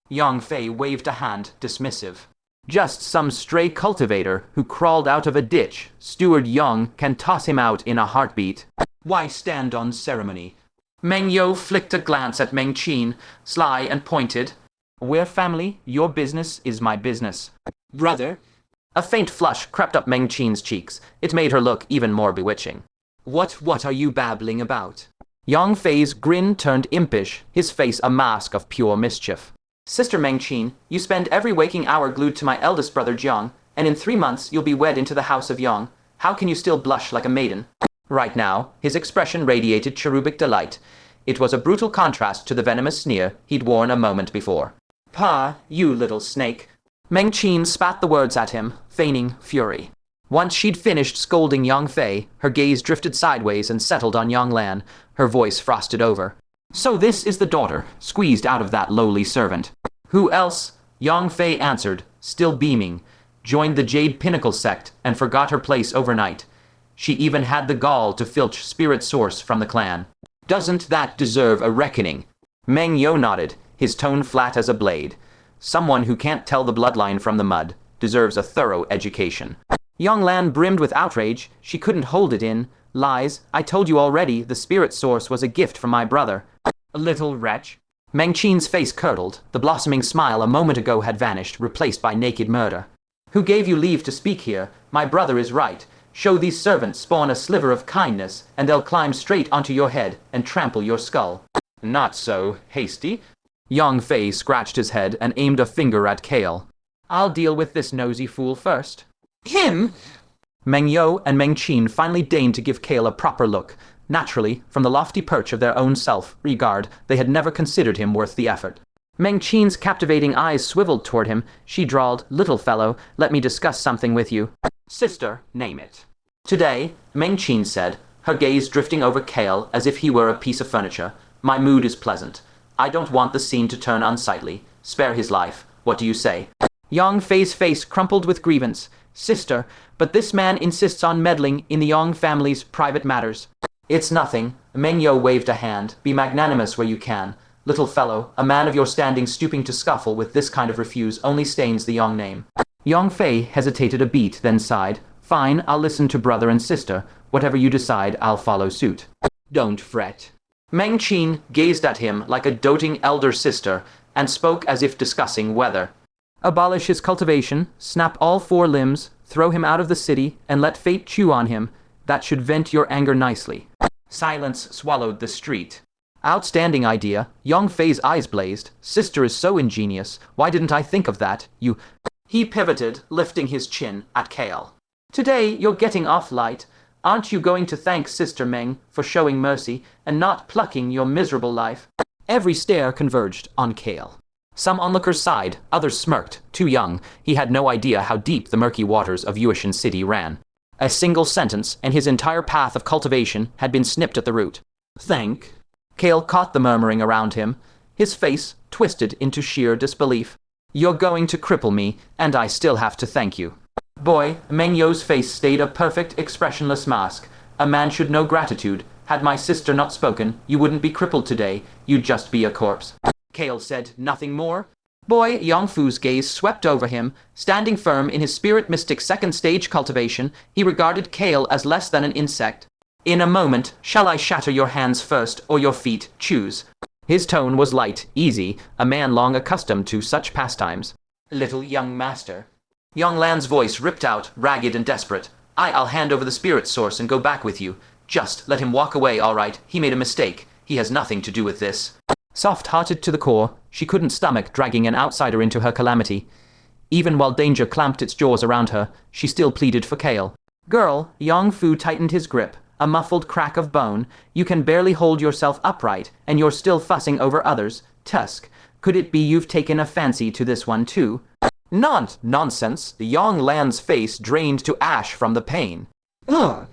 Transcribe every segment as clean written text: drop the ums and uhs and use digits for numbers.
Yang Fei waved a hand, dismissive. Just some stray cultivator who crawled out of a ditch. Steward Yang can toss him out in a heartbeat. Why stand on ceremony? Meng Yo flicked a glance at Meng Qin, sly and pointed. We're family, your business is my business. Brother? A faint flush crept up Meng Qin's cheeks. It made her look even more bewitching. What are you babbling about? Yang Fei's grin turned impish, his face a mask of pure mischief. Sister Meng Qin, you spend every waking hour glued to my eldest brother Jiang, and in 3 months you'll be wed into the house of Yang. How can you still blush like a maiden? Right now, his expression radiated cherubic delight. It was a brutal contrast to the venomous sneer he'd worn a moment before. Pa, you little snake. Meng Qin spat the words at him, feigning fury. Once she'd finished scolding Yang Fei, her gaze drifted sideways and settled on Yang Lan, her voice frosted over. So this is the daughter, squeezed out of that lowly servant. Who else? Yang Fei answered, still beaming. Joined the Jade Pinnacle sect and forgot her place overnight. She even had the gall to filch spirit source from the clan. Doesn't that deserve a reckoning? Meng Yo nodded, his tone flat as a blade. Someone who can't tell the bloodline from the mud deserves a thorough education. Yang Lan brimmed with outrage. She couldn't hold it in. Lies. I told you already the spirit source was a gift from my brother. A little wretch. Meng Qin's face curdled. The blossoming smile a moment ago had vanished, replaced by naked murder. Who gave you leave to speak here? My brother is right. Show these servants spawn a sliver of kindness, and they'll climb straight onto your head and trample your skull. Not so hasty. Yang Fei scratched his head and aimed a finger at Kael. I'll deal with this nosy fool first. Him? Meng Yo and Meng Qin finally deigned to give Kael a proper look. Naturally, from the lofty perch of their own self-regard, they had never considered him worth the effort. Meng Qin's captivating eyes swiveled toward him. She drawled, Little fellow, let me discuss something with you. Sister, name it. Today, Meng Qin said, her gaze drifting over Kael as if he were a piece of furniture, my mood is pleasant. I don't want the scene to turn unsightly. Spare his life. What do you say? Yang Fei's face crumpled with grievance. Sister, but this man insists on meddling in the Yang family's private matters. It's nothing. Meng Yo waved a hand. Be magnanimous where you can. Little fellow, a man of your standing stooping to scuffle with this kind of refuse only stains the Yang name. Yang Fei hesitated a beat, then sighed. Fine, I'll listen to brother and sister. Whatever you decide, I'll follow suit. Don't fret. Meng Qin gazed at him like a doting elder sister and spoke as if discussing weather. Abolish his cultivation, snap all 4 limbs, throw him out of the city, and let fate chew on him. That should vent your anger nicely. Silence swallowed the street. Outstanding idea. Yang Fei's eyes blazed. Sister is so ingenious. Why didn't I think of that? You... He pivoted, lifting his chin at Kael. Today you're getting off light. Aren't you going to thank Sister Meng for showing mercy and not plucking your miserable life? Every stare converged on Kael. Some onlookers sighed, others smirked. Too young, he had no idea how deep the murky waters of Yuishan City ran. A single sentence, and his entire path of cultivation had been snipped at the root. Thank? Kael caught the murmuring around him, his face twisted into sheer disbelief. You're going to cripple me, and I still have to thank you. Boy, Meng Yo's face stayed a perfect, expressionless mask. A man should know gratitude. Had my sister not spoken, you wouldn't be crippled today. You'd just be a corpse. Kael said nothing more. Boy, Yang Fu's gaze swept over him. Standing firm in his spirit mystic second stage cultivation, he regarded Kael as less than an insect. In a moment, shall I shatter your hands first, or your feet? Choose. His tone was light, easy, a man long accustomed to such pastimes. Little young master. Yang Lan's voice ripped out, ragged and desperate. I'll hand over the spirit source and go back with you. Just let him walk away, all right. He made a mistake. He has nothing to do with this. Soft-hearted to the core, she couldn't stomach dragging an outsider into her calamity. Even while danger clamped its jaws around her, she still pleaded for Kael. Girl, Yang Fu tightened his grip, a muffled crack of bone. You can barely hold yourself upright, and you're still fussing over others. Tusk, could it be you've taken a fancy to this one too? Nonsense. Yang Lan's face drained to ash from the pain. Ugh.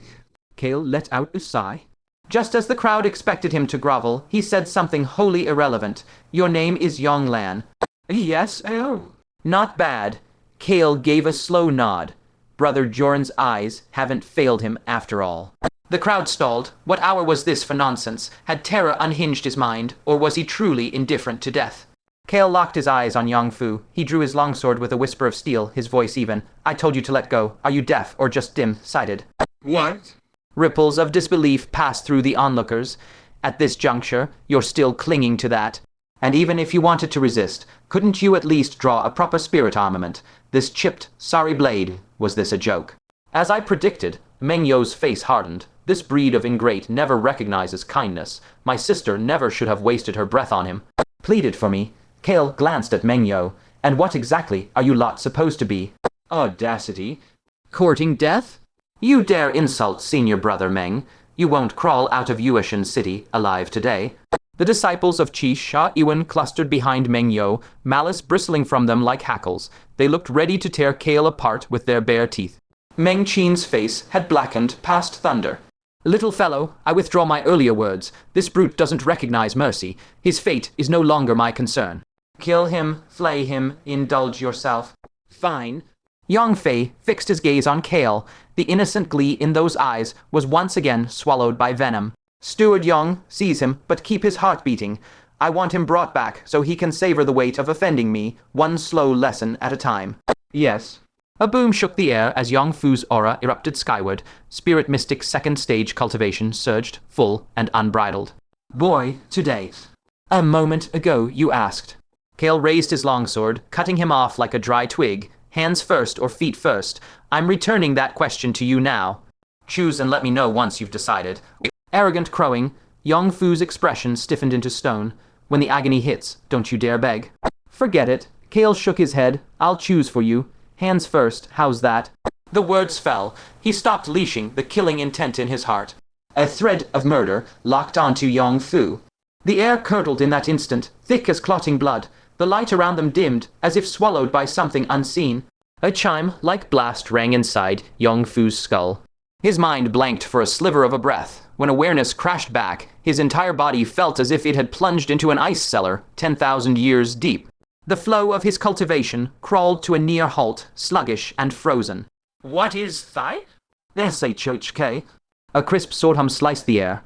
Kael let out a sigh. Just as the crowd expected him to grovel, he said something wholly irrelevant. Your name is Yang Lan. Yes, oh. Not bad. Kael gave a slow nod. Brother Joran's eyes haven't failed him after all. The crowd stalled. What hour was this for nonsense? Had terror unhinged his mind, or was he truly indifferent to death? Kael locked his eyes on Yang Fu. He drew his longsword with a whisper of steel, his voice even. I told you to let go. Are you deaf or just dim-sighted? What? Ripples of disbelief passed through the onlookers. At this juncture, you're still clinging to that. And even if you wanted to resist, couldn't you at least draw a proper spirit armament? This chipped, sorry blade, was this a joke? As I predicted, Meng Yo's face hardened. This breed of ingrate never recognizes kindness. My sister never should have wasted her breath on him. Pleaded for me. Kael glanced at Meng Yo. And what exactly are you lot supposed to be? Audacity. Courting death? You dare insult senior brother Meng. You won't crawl out of Yuashan City alive today. The disciples of Chi Sha Iwan clustered behind Meng Yo, malice bristling from them like hackles. They looked ready to tear Kael apart with their bare teeth. Meng Qin's face had blackened past thunder. Little fellow, I withdraw my earlier words. This brute doesn't recognize mercy. His fate is no longer my concern. Kill him, flay him, indulge yourself. Fine. Yang Fei fixed his gaze on Kael. The innocent glee in those eyes was once again swallowed by venom. Steward Yang, seize him, but keep his heart beating. I want him brought back so he can savor the weight of offending me, one slow lesson at a time. Yes. A boom shook the air as Yang Fu's aura erupted skyward. Spirit Mystic's second stage cultivation surged, full and unbridled. Boy, today. A moment ago you asked. Kael raised his longsword, cutting him off like a dry twig. Hands first or feet first? I'm returning that question to you now. Choose and let me know once you've decided. Arrogant crowing, Yang Fu's expression stiffened into stone. When the agony hits, don't you dare beg. Forget it. Kael shook his head. I'll choose for you. Hands first, how's that? The words fell. He stopped leashing the killing intent in his heart. A thread of murder locked onto Yang Fu. The air curdled in that instant, thick as clotting blood. The light around them dimmed, as if swallowed by something unseen. A chime, like blast, rang inside Yang Fu's skull. His mind blanked for a sliver of a breath. When awareness crashed back, his entire body felt as if it had plunged into an ice cellar 10,000 years deep. The flow of his cultivation crawled to a near halt, sluggish and frozen. What is thigh? There's a church-K. A crisp sword hum sliced the air.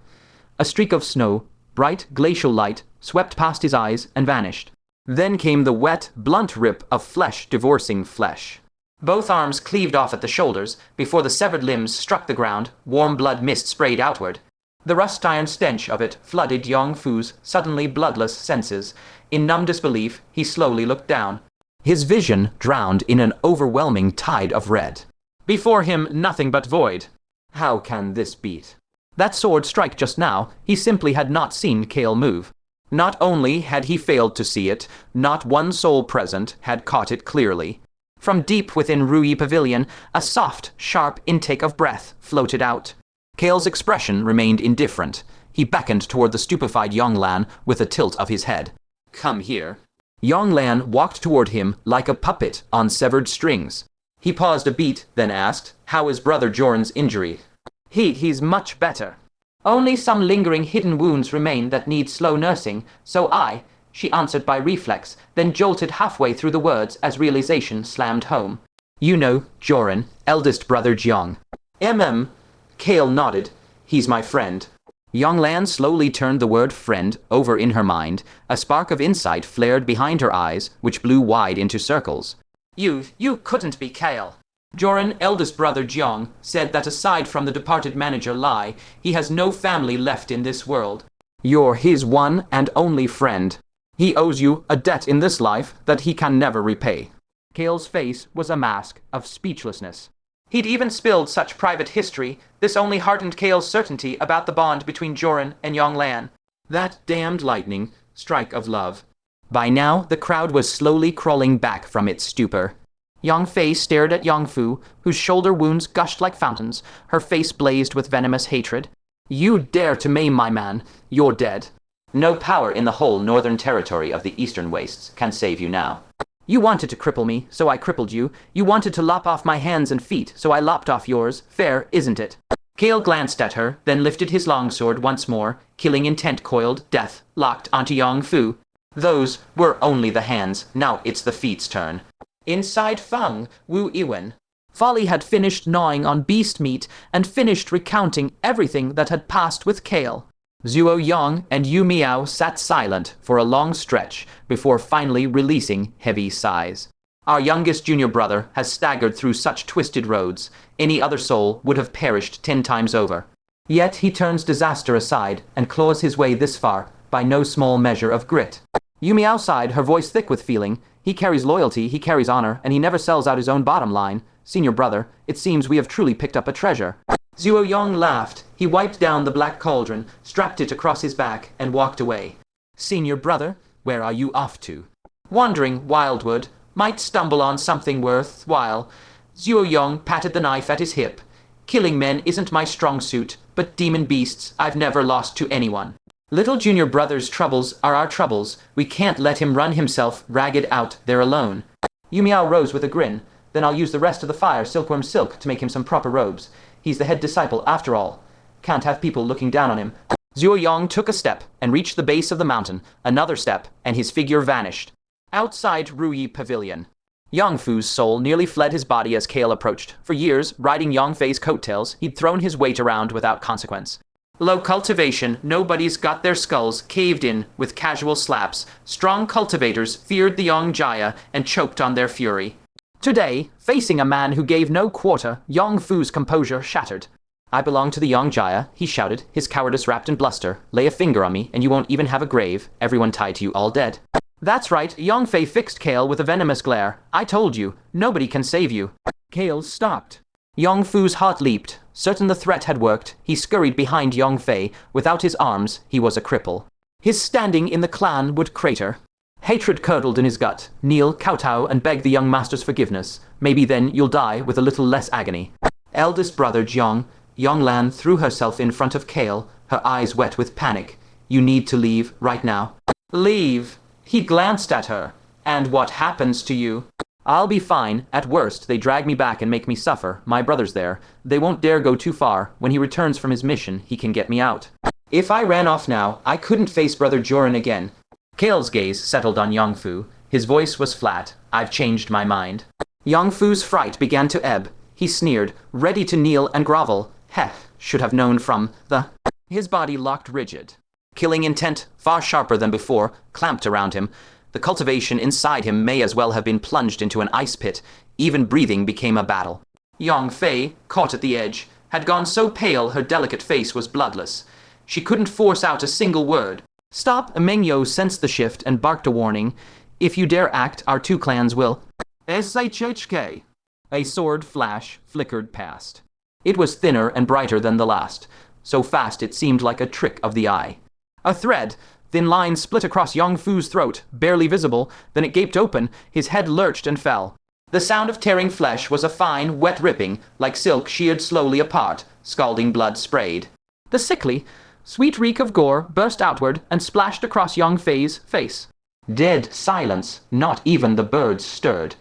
A streak of snow, bright glacial light, swept past his eyes and vanished. Then came the wet, blunt rip of flesh divorcing flesh. Both arms cleaved off at the shoulders. Before the severed limbs struck the ground, warm blood mist sprayed outward. The rust-iron stench of it flooded Yang Fu's suddenly bloodless senses. In numb disbelief, he slowly looked down. His vision drowned in an overwhelming tide of red. Before him, nothing but void. How can this beat? That sword strike just now, he simply had not seen Kael move. Not only had he failed to see it, not one soul present had caught it clearly. From deep within Rui Pavilion, a soft, sharp intake of breath floated out. Kael's expression remained indifferent. He beckoned toward the stupefied Yonglan with a tilt of his head. Come here. Yonglan walked toward him like a puppet on severed strings. He paused a beat, then asked, How is Brother Joran's injury? He's much better. Only some lingering hidden wounds remain that need slow nursing, so she answered by reflex, then jolted halfway through the words as realization slammed home. You know, Joran, eldest brother Jiang. Kael nodded. He's my friend. Yonglan slowly turned the word friend over in her mind. A spark of insight flared behind her eyes, which blew wide into circles. You couldn't be Kael. Joran, eldest brother Jiang, said that aside from the departed manager Lai, he has no family left in this world. You're his one and only friend. He owes you a debt in this life that he can never repay. Kael's face was a mask of speechlessness. He'd even spilled such private history. This only hardened Kael's certainty about the bond between Joran and Yonglan. That damned lightning, strike of love. By now, the crowd was slowly crawling back from its stupor. Yang Fei stared at Yang Fu, whose shoulder wounds gushed like fountains. Her face blazed with venomous hatred. You dare to maim my man. You're dead. No power in the whole northern territory of the eastern wastes can save you now. You wanted to cripple me, so I crippled you. You wanted to lop off my hands and feet, so I lopped off yours. Fair, isn't it? Kael glanced at her, then lifted his longsword once more. Killing intent coiled, death locked onto Yang Fu. Those were only the hands. Now it's the feet's turn. Inside Fang, Wu Iwen. Folly had finished gnawing on beast meat and finished recounting everything that had passed with Kael. Zhuo Yong and Yu Miao sat silent for a long stretch before finally releasing heavy sighs. Our youngest junior brother has staggered through such twisted roads, any other soul would have perished 10 times over. Yet he turns disaster aside and claws his way this far by no small measure of grit. Yu Miao sighed, her voice thick with feeling. He carries loyalty, he carries honor, and he never sells out his own bottom line. Senior brother, it seems we have truly picked up a treasure. Zhuo Yong laughed. He wiped down the black cauldron, strapped it across his back, and walked away. Senior brother, where are you off to? Wandering wildwood, might stumble on something worthwhile. Zhuo Yong patted the knife at his hip. Killing men isn't my strong suit, but demon beasts I've never lost to anyone. Little junior brother's troubles are our troubles. We can't let him run himself ragged out there alone. Yu Miao rose with a grin. Then I'll use the rest of the fire silkworm silk to make him some proper robes. He's the head disciple after all. Can't have people looking down on him. Zhuo Yong took a step and reached the base of the mountain. Another step, and his figure vanished. Outside Ruyi Pavilion. Yangfu's soul nearly fled his body as Kael approached. For years, riding Yangfei's coattails, he'd thrown his weight around without consequence. Low cultivation, nobody's got their skulls caved in with casual slaps. Strong cultivators feared the Yongjaya and choked on their fury. Today, facing a man who gave no quarter, Yangfu's composure shattered. I belong to the Yongjaya, he shouted, his cowardice wrapped in bluster. Lay a finger on me, and you won't even have a grave. Everyone tied to you, all dead. That's right, Yangfei fixed Kael with a venomous glare. I told you, nobody can save you. Kael stopped. Yangfu's heart leaped. Certain the threat had worked, he scurried behind Yangfei. Without his arms, he was a cripple. His standing in the clan would crater. Hatred curdled in his gut. Kneel, kowtow, and beg the young master's forgiveness. Maybe then you'll die with a little less agony. Eldest brother Jiang, Yonglan threw herself in front of Kael, her eyes wet with panic. You need to leave right now. Leave? He glanced at her. And what happens to you? I'll be fine. At worst, they drag me back and make me suffer. My brother's there. They won't dare go too far. When he returns from his mission, he can get me out. If I ran off now, I couldn't face Brother Joran again. Kael's gaze settled on Yangfu. His voice was flat. I've changed my mind. Yangfu's fright began to ebb. He sneered, ready to kneel and grovel. Heh, should have known from the... His body locked rigid. Killing intent, far sharper than before, clamped around him. The cultivation inside him may as well have been plunged into an ice pit. Even breathing became a battle. Yangfei, caught at the edge, had gone so pale her delicate face was bloodless. She couldn't force out a single word. Stop! Meng Yang sensed the shift and barked a warning. If you dare act, our two clans will... SHHK. A sword flash flickered past. It was thinner and brighter than the last. So fast it seemed like a trick of the eye. A thread, thin line split across Yangfu's throat, barely visible, then it gaped open, his head lurched and fell. The sound of tearing flesh was a fine, wet ripping, like silk sheared slowly apart, scalding blood sprayed. The sickly, sweet reek of gore burst outward and splashed across Yangfei's face. Dead silence, not even the birds stirred.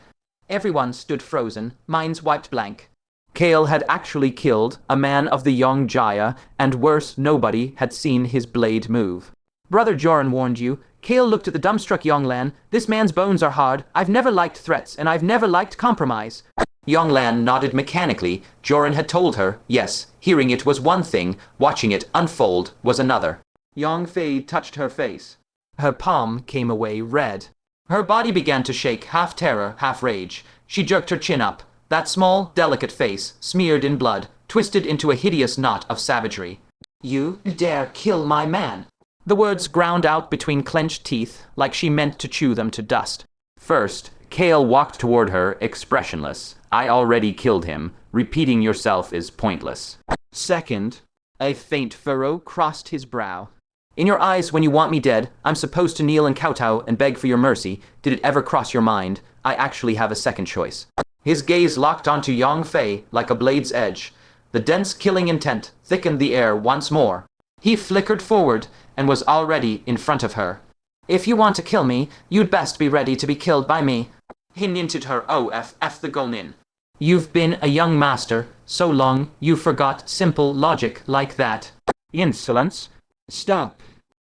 Everyone stood frozen, minds wiped blank. Kael had actually killed a man of the Yongjaya, and worse, nobody had seen his blade move. Brother Joran warned you. Kael looked at the dumbstruck Yonglan. This man's bones are hard. I've never liked threats, and I've never liked compromise. Yonglan nodded mechanically. Joran had told her, yes, hearing it was one thing, watching it unfold was another. Yangfei touched her face. Her palm came away red. Her body began to shake, half terror, half rage. She jerked her chin up. That small, delicate face, smeared in blood, twisted into a hideous knot of savagery. You dare kill my man? The words ground out between clenched teeth, like she meant to chew them to dust. First, Kael walked toward her, expressionless. I already killed him. Repeating yourself is pointless. Second, a faint furrow crossed his brow. In your eyes, when you want me dead, I'm supposed to kneel and kowtow and beg for your mercy. Did it ever cross your mind? I actually have a second choice. His gaze locked onto Yangfei like a blade's edge. The dense killing intent thickened the air once more. He flickered forward and was already in front of her. If you want to kill me, you'd best be ready to be killed by me. He ninted her F the Gonin. You've been a young master so long you forgot simple logic like that. Insolence. Stop.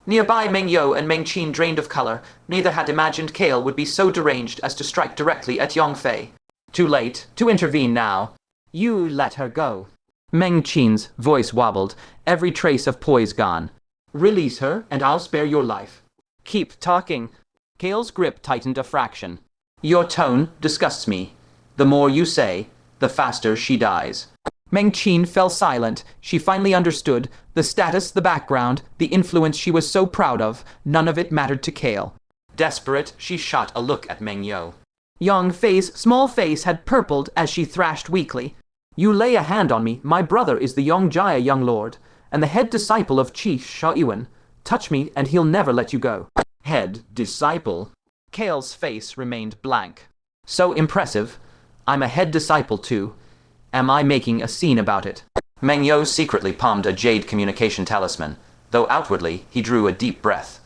Nearby Meng Yo and Meng Qin drained of color. Neither had imagined Kael would be so deranged as to strike directly at Yangfei. Too late to intervene now. You let her go. Meng Qin's voice wobbled, every trace of poise gone. Release her, and I'll spare your life. Keep talking. Kael's grip tightened a fraction. Your tone disgusts me. The more you say, the faster she dies. Meng Qin fell silent. She finally understood. The status, the background, the influence she was so proud of, none of it mattered to Kael. Desperate, she shot a look at Meng Yo. Yang Fei's small face had purpled as she thrashed weakly. You lay a hand on me. My brother is the Yongjaya young lord, and the head disciple of Chief Sha Yuan. Touch me, and he'll never let you go. Head disciple? Kael's face remained blank. So impressive. I'm a head disciple too. Am I making a scene about it? Meng Yo secretly palmed a jade communication talisman, though outwardly he drew a deep breath.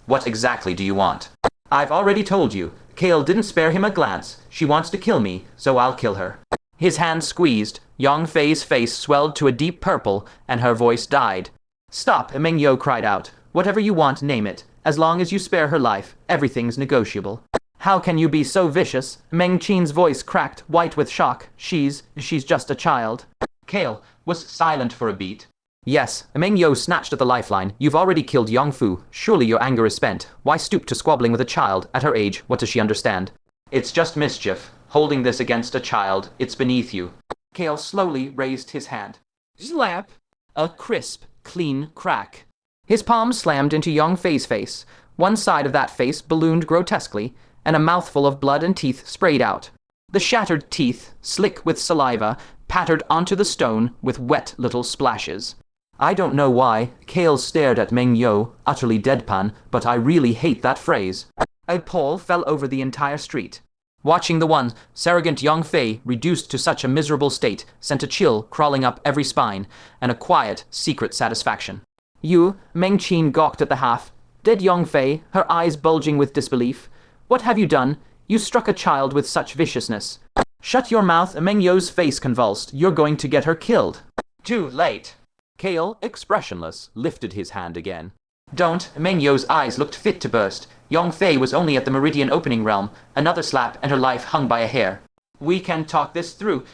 What exactly do you want? I've already told you. Kael didn't spare him a glance. She wants to kill me, so I'll kill her. His hand squeezed. Yang Fei's face swelled to a deep purple, and her voice died. Stop, Meng Yo cried out. Whatever you want, name it. As long as you spare her life, everything's negotiable. How can you be so vicious? Meng Qin's voice cracked, white with shock. She's just a child. Kael was silent for a beat. Yes, Meng Yo snatched at the lifeline. You've already killed Yongfu. Surely your anger is spent. Why stoop to squabbling with a child? At her age, what does she understand? It's just mischief. Holding this against a child, it's beneath you. Kael slowly raised his hand. Slap! A crisp, clean crack. His palm slammed into Yang Fei's face. One side of that face ballooned grotesquely, and a mouthful of blood and teeth sprayed out. The shattered teeth, slick with saliva, pattered onto the stone with wet little splashes. I don't know why. Kael stared at Meng Yo, utterly deadpan, but I really hate that phrase. A pall fell over the entire street. Watching the one, surrogant Yang Fei, reduced to such a miserable state, sent a chill crawling up every spine, and a quiet, secret satisfaction. You, Meng Qin gawked at the half. Dead Yang Fei, her eyes bulging with disbelief. What have you done? You struck a child with such viciousness. Shut your mouth, Meng Yo's face convulsed. You're going to get her killed. Too late. Kael, expressionless, lifted his hand again. Don't. Meng Yo's eyes looked fit to burst. Yang Fei was only at the meridian opening realm. Another slap, and her life hung by a hair. We can talk this through.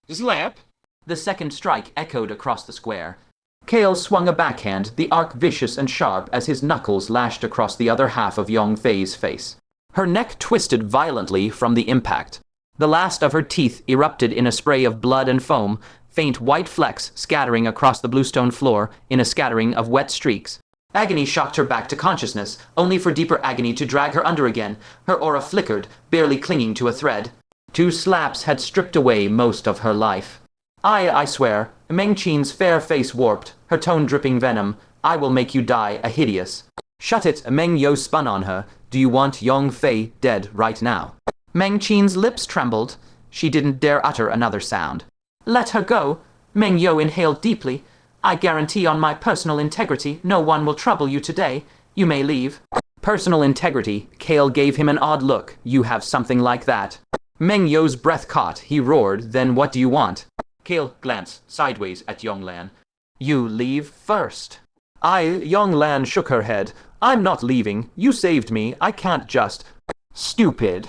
Slap? The second strike echoed across the square. Kael swung a backhand, the arc vicious and sharp as his knuckles lashed across the other half of Yang Fei's face. Her neck twisted violently from the impact. The last of her teeth erupted in a spray of blood and foam, faint white flecks scattering across the bluestone floor in a scattering of wet streaks. Agony shocked her back to consciousness, only for deeper agony to drag her under again. Her aura flickered, barely clinging to a thread. 2 slaps had stripped away most of her life. I swear. Meng Qin's fair face warped, her tone dripping venom. I will make you die a hideous. Shut it, Meng Yo spun on her. Do you want Yang Fei dead right now? Meng Qin's lips trembled. She didn't dare utter another sound. Let her go. Meng Yo inhaled deeply. I guarantee on my personal integrity no one will trouble you today. You may leave. Personal integrity? Kael gave him an odd look. You have something like that. Meng Yo's breath caught. He roared, then what do you want? Kael glanced sideways at Yonglan. You leave first. Yonglan shook her head. I'm not leaving. You saved me. I can't just... Stupid.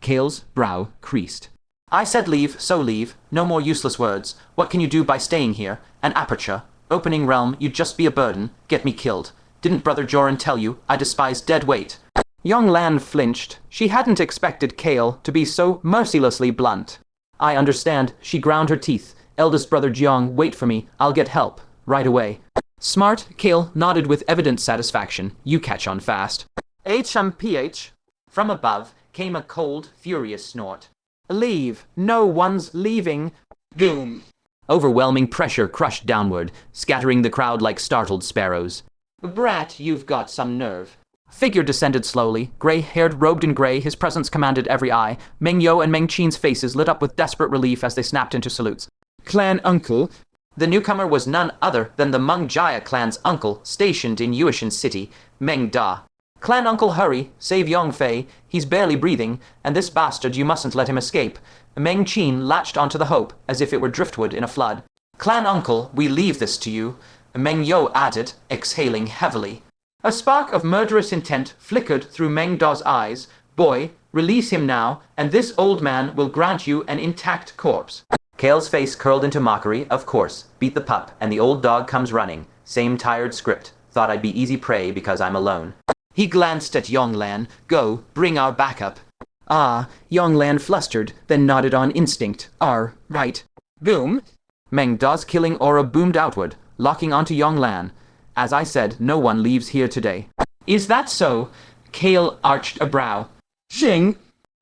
Kael's brow creased. I said leave, so leave. No more useless words. What can you do by staying here? An aperture. Opening realm, you'd just be a burden. Get me killed. Didn't Brother Joran tell you? I despise dead weight. Yonglan flinched. She hadn't expected Kael to be so mercilessly blunt. I understand. She ground her teeth. Eldest brother Jiang, wait for me. I'll get help. Right away. Smart, Kael nodded with evident satisfaction. You catch on fast. HMPH. From above came a cold, furious snort. Leave. No one's leaving. Doom. Overwhelming pressure crushed downward, scattering the crowd like startled sparrows. Brat, you've got some nerve. Figure descended slowly, gray-haired, robed in gray, his presence commanded every eye. Meng Yo and Meng Qin's faces lit up with desperate relief as they snapped into salutes. Clan uncle. The newcomer was none other than the Meng Jaya clan's uncle, stationed in Yuishan City, Meng Da. Clan uncle, hurry, save Yang Fei. He's barely breathing, and this bastard, you mustn't let him escape. Meng Qin latched onto the hope, as if it were driftwood in a flood. Clan uncle, we leave this to you. Meng Yo added, exhaling heavily. A spark of murderous intent flickered through Meng Da's eyes. Boy, release him now, and this old man will grant you an intact corpse. Kael's face curled into mockery. Of course. Beat the pup, and the old dog comes running. Same tired script. Thought I'd be easy prey because I'm alone. He glanced at Yonglan. Go, bring our backup. Ah, Yonglan flustered, then nodded on instinct. Right. Boom. Meng Da's killing aura boomed outward, locking onto Yonglan. As I said, no one leaves here today. Is that so? Kael arched a brow. Xing!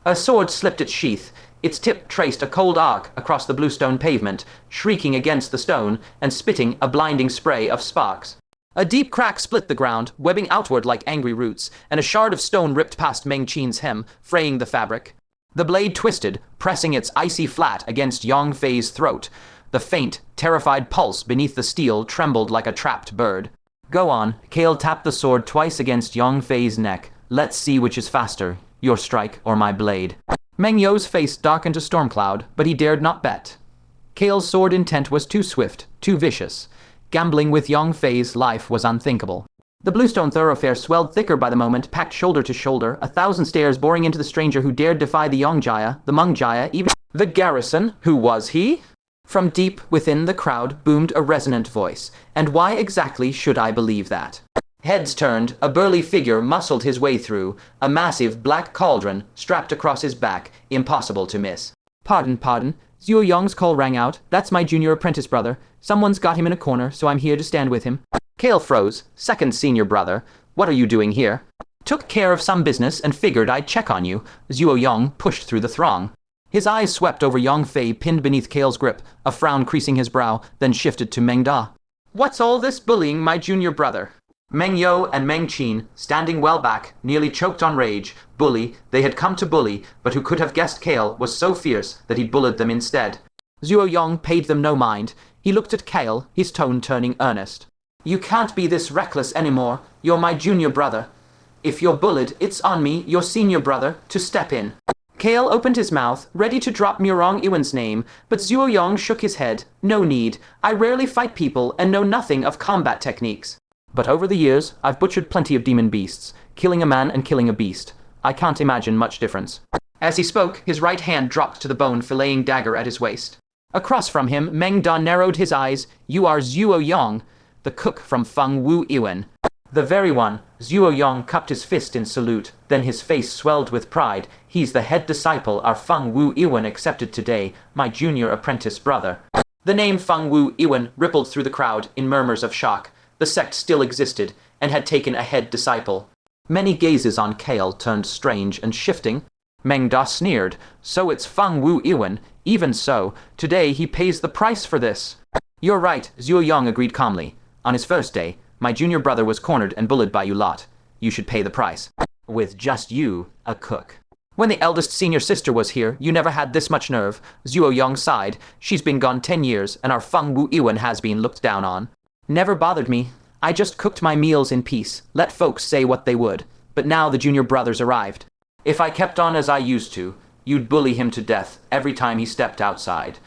A sword slipped its sheath. Its tip traced a cold arc across the bluestone pavement, shrieking against the stone and spitting a blinding spray of sparks. A deep crack split the ground, webbing outward like angry roots, and a shard of stone ripped past Meng Qin's hem, fraying the fabric. The blade twisted, pressing its icy flat against Yang Fei's throat. The faint, terrified pulse beneath the steel trembled like a trapped bird. Go on. Kael tapped the sword twice against Yang Fei's neck. Let's see which is faster, your strike or my blade. Meng You's face darkened to storm cloud, but he dared not bet. Kael's sword intent was too swift, too vicious. Gambling with Yang Fei's life was unthinkable. The bluestone thoroughfare swelled thicker by the moment, packed shoulder to shoulder, 1,000 stares boring into the stranger who dared defy the Yongjaya, the Mengjaya, even the garrison. Who was he? From deep within the crowd boomed a resonant voice. And why exactly should I believe that? Heads turned, a burly figure muscled his way through, a massive black cauldron strapped across his back, impossible to miss. Pardon. Zhuo Yong's call rang out. That's my junior apprentice brother. Someone's got him in a corner, so I'm here to stand with him. Kael froze. Second senior brother. What are you doing here? Took care of some business and figured I'd check on you. Zhuo Yong pushed through the throng. His eyes swept over Yang Fei pinned beneath Kael's grip, a frown creasing his brow, then shifted to Meng Da. What's all this bullying my junior brother? Meng You and Meng Qin, standing well back, nearly choked on rage. Bully, they had come to bully, but who could have guessed Kael was so fierce that he bullied them instead. Zhuo Yong paid them no mind. He looked at Kael, his tone turning earnest. You can't be this reckless anymore. You're my junior brother. If you're bullied, it's on me, your senior brother, to step in. Kael opened his mouth, ready to drop Murong Iwan's name, but Zhuo Yong shook his head. No need. I rarely fight people and know nothing of combat techniques. But over the years, I've butchered plenty of demon beasts, killing a man and killing a beast. I can't imagine much difference. As he spoke, his right hand dropped to the bone-filleting dagger at his waist. Across from him, Meng Da narrowed his eyes. You are Zhuo Yong, the cook from Feng Wu Iwan. The very one. Zhuo Yong cupped his fist in salute, then his face swelled with pride. He's the head disciple our Feng Wu Iwan accepted today, my junior apprentice brother. The name Feng Wu Iwan rippled through the crowd in murmurs of shock. The sect still existed, and had taken a head disciple. Many gazes on Kael turned strange and shifting. Meng Da sneered. So it's Feng Wu Iwan. Even so, today he pays the price for this. You're right, Zhuo Yong agreed calmly. On his first day, my junior brother was cornered and bullied by you lot. You should pay the price. With just you, a cook. When the eldest senior sister was here, you never had this much nerve. Zhuo Yong sighed. She's been gone 10 years, and our Feng Wu Iwan has been looked down on. Never bothered me. I just cooked my meals in peace, let folks say what they would. But now the junior brothers arrived. If I kept on as I used to, you'd bully him to death every time he stepped outside.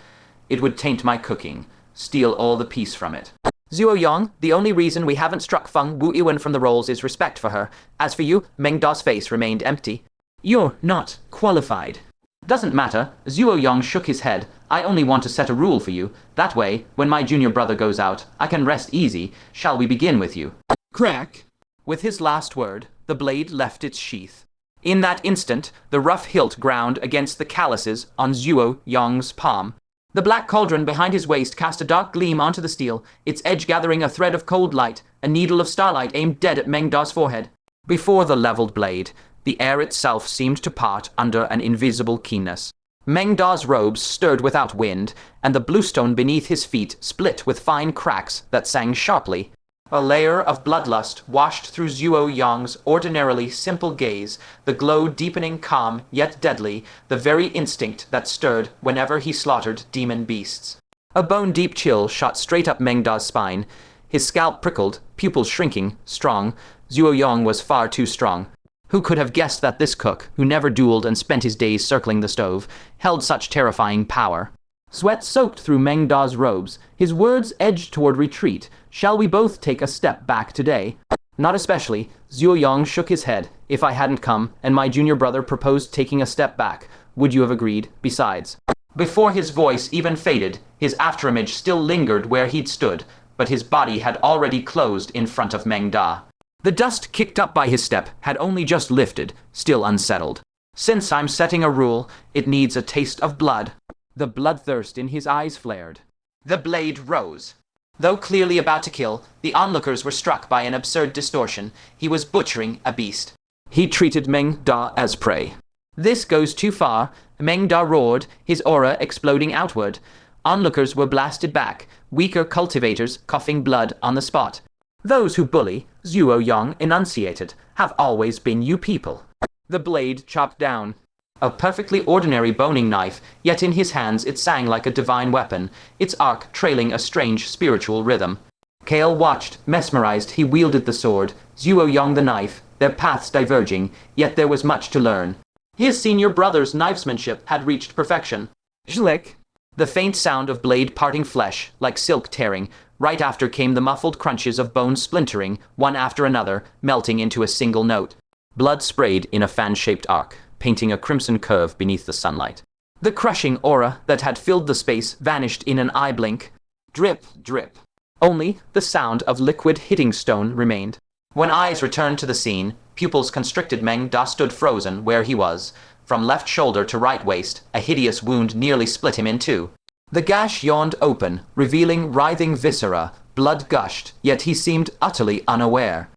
It would taint my cooking, steal all the peace from it. Zhuo Yong, the only reason we haven't struck Feng Wu Iwan from the rolls is respect for her. As for you, Meng Da's face remained empty. You're not qualified. Doesn't matter. Zhuo Yong shook his head. I only want to set a rule for you. That way, when my junior brother goes out, I can rest easy. Shall we begin with you? Crack! With his last word, the blade left its sheath. In that instant, the rough hilt ground against the calluses on Zhuo Yong's palm. The black cauldron behind his waist cast a dark gleam onto the steel, its edge gathering a thread of cold light, a needle of starlight aimed dead at Meng Da's forehead. Before the leveled blade, the air itself seemed to part under an invisible keenness. Meng Da's robes stirred without wind, and the bluestone beneath his feet split with fine cracks that sang sharply. A layer of bloodlust washed through Zhuo Yong's ordinarily simple gaze, the glow deepening calm yet deadly, the very instinct that stirred whenever he slaughtered demon beasts. A bone-deep chill shot straight up Meng Da's spine. His scalp prickled, pupils shrinking, strong. Zhuo Yong was far too strong. Who could have guessed that this cook, who never dueled and spent his days circling the stove, held such terrifying power? Sweat soaked through Meng Da's robes. His words edged toward retreat. Shall we both take a step back today? Not especially. Zhuo Yong shook his head. If I hadn't come, and my junior brother proposed taking a step back, would you have agreed? Besides. Before his voice even faded, his afterimage still lingered where he'd stood, but his body had already closed in front of Meng Da. The dust kicked up by his step had only just lifted, still unsettled. Since I'm setting a rule, it needs a taste of blood. The bloodthirst in his eyes flared. The blade rose. Though clearly about to kill, the onlookers were struck by an absurd distortion. He was butchering a beast. He treated Meng Da as prey. This goes too far. Meng Da roared, his aura exploding outward. Onlookers were blasted back, weaker cultivators coughing blood on the spot. Those who bully, Zhuo Yong enunciated, have always been you people. The blade chopped down. A perfectly ordinary boning knife, yet in his hands it sang like a divine weapon, its arc trailing a strange spiritual rhythm. Kael watched, mesmerized. He wielded the sword, Zhuo Yong the knife, their paths diverging, yet there was much to learn. His senior brother's knifesmanship had reached perfection. Schlick! The faint sound of blade parting flesh, like silk tearing. Right after came the muffled crunches of bone splintering, one after another, melting into a single note. Blood sprayed in a fan-shaped arc, painting a crimson curve beneath the sunlight. The crushing aura that had filled the space vanished in an eye blink. Drip, drip. Only the sound of liquid hitting stone remained. When eyes returned to the scene, pupils constricted. Meng Da stood frozen where he was. From left shoulder to right waist, a hideous wound nearly split him in two. The gash yawned open, revealing writhing viscera. Blood gushed, yet he seemed utterly unaware.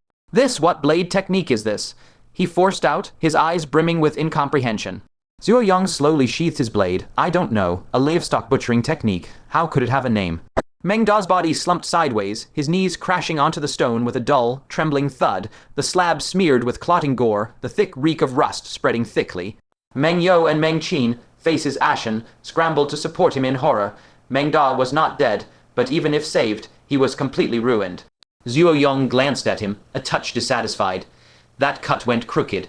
What blade technique is this? He forced out, his eyes brimming with incomprehension. Zhuo Yong slowly sheathed his blade. I don't know. A livestock butchering technique. How could it have a name? Meng Da's body slumped sideways, his knees crashing onto the stone with a dull, trembling thud, the slab smeared with clotting gore, the thick reek of rust spreading thickly. Meng Yo and Meng Qin, faces ashen, scrambled to support him in horror. Meng Da was not dead, but even if saved, he was completely ruined. Zhuo Yong glanced at him, a touch dissatisfied. That cut went crooked.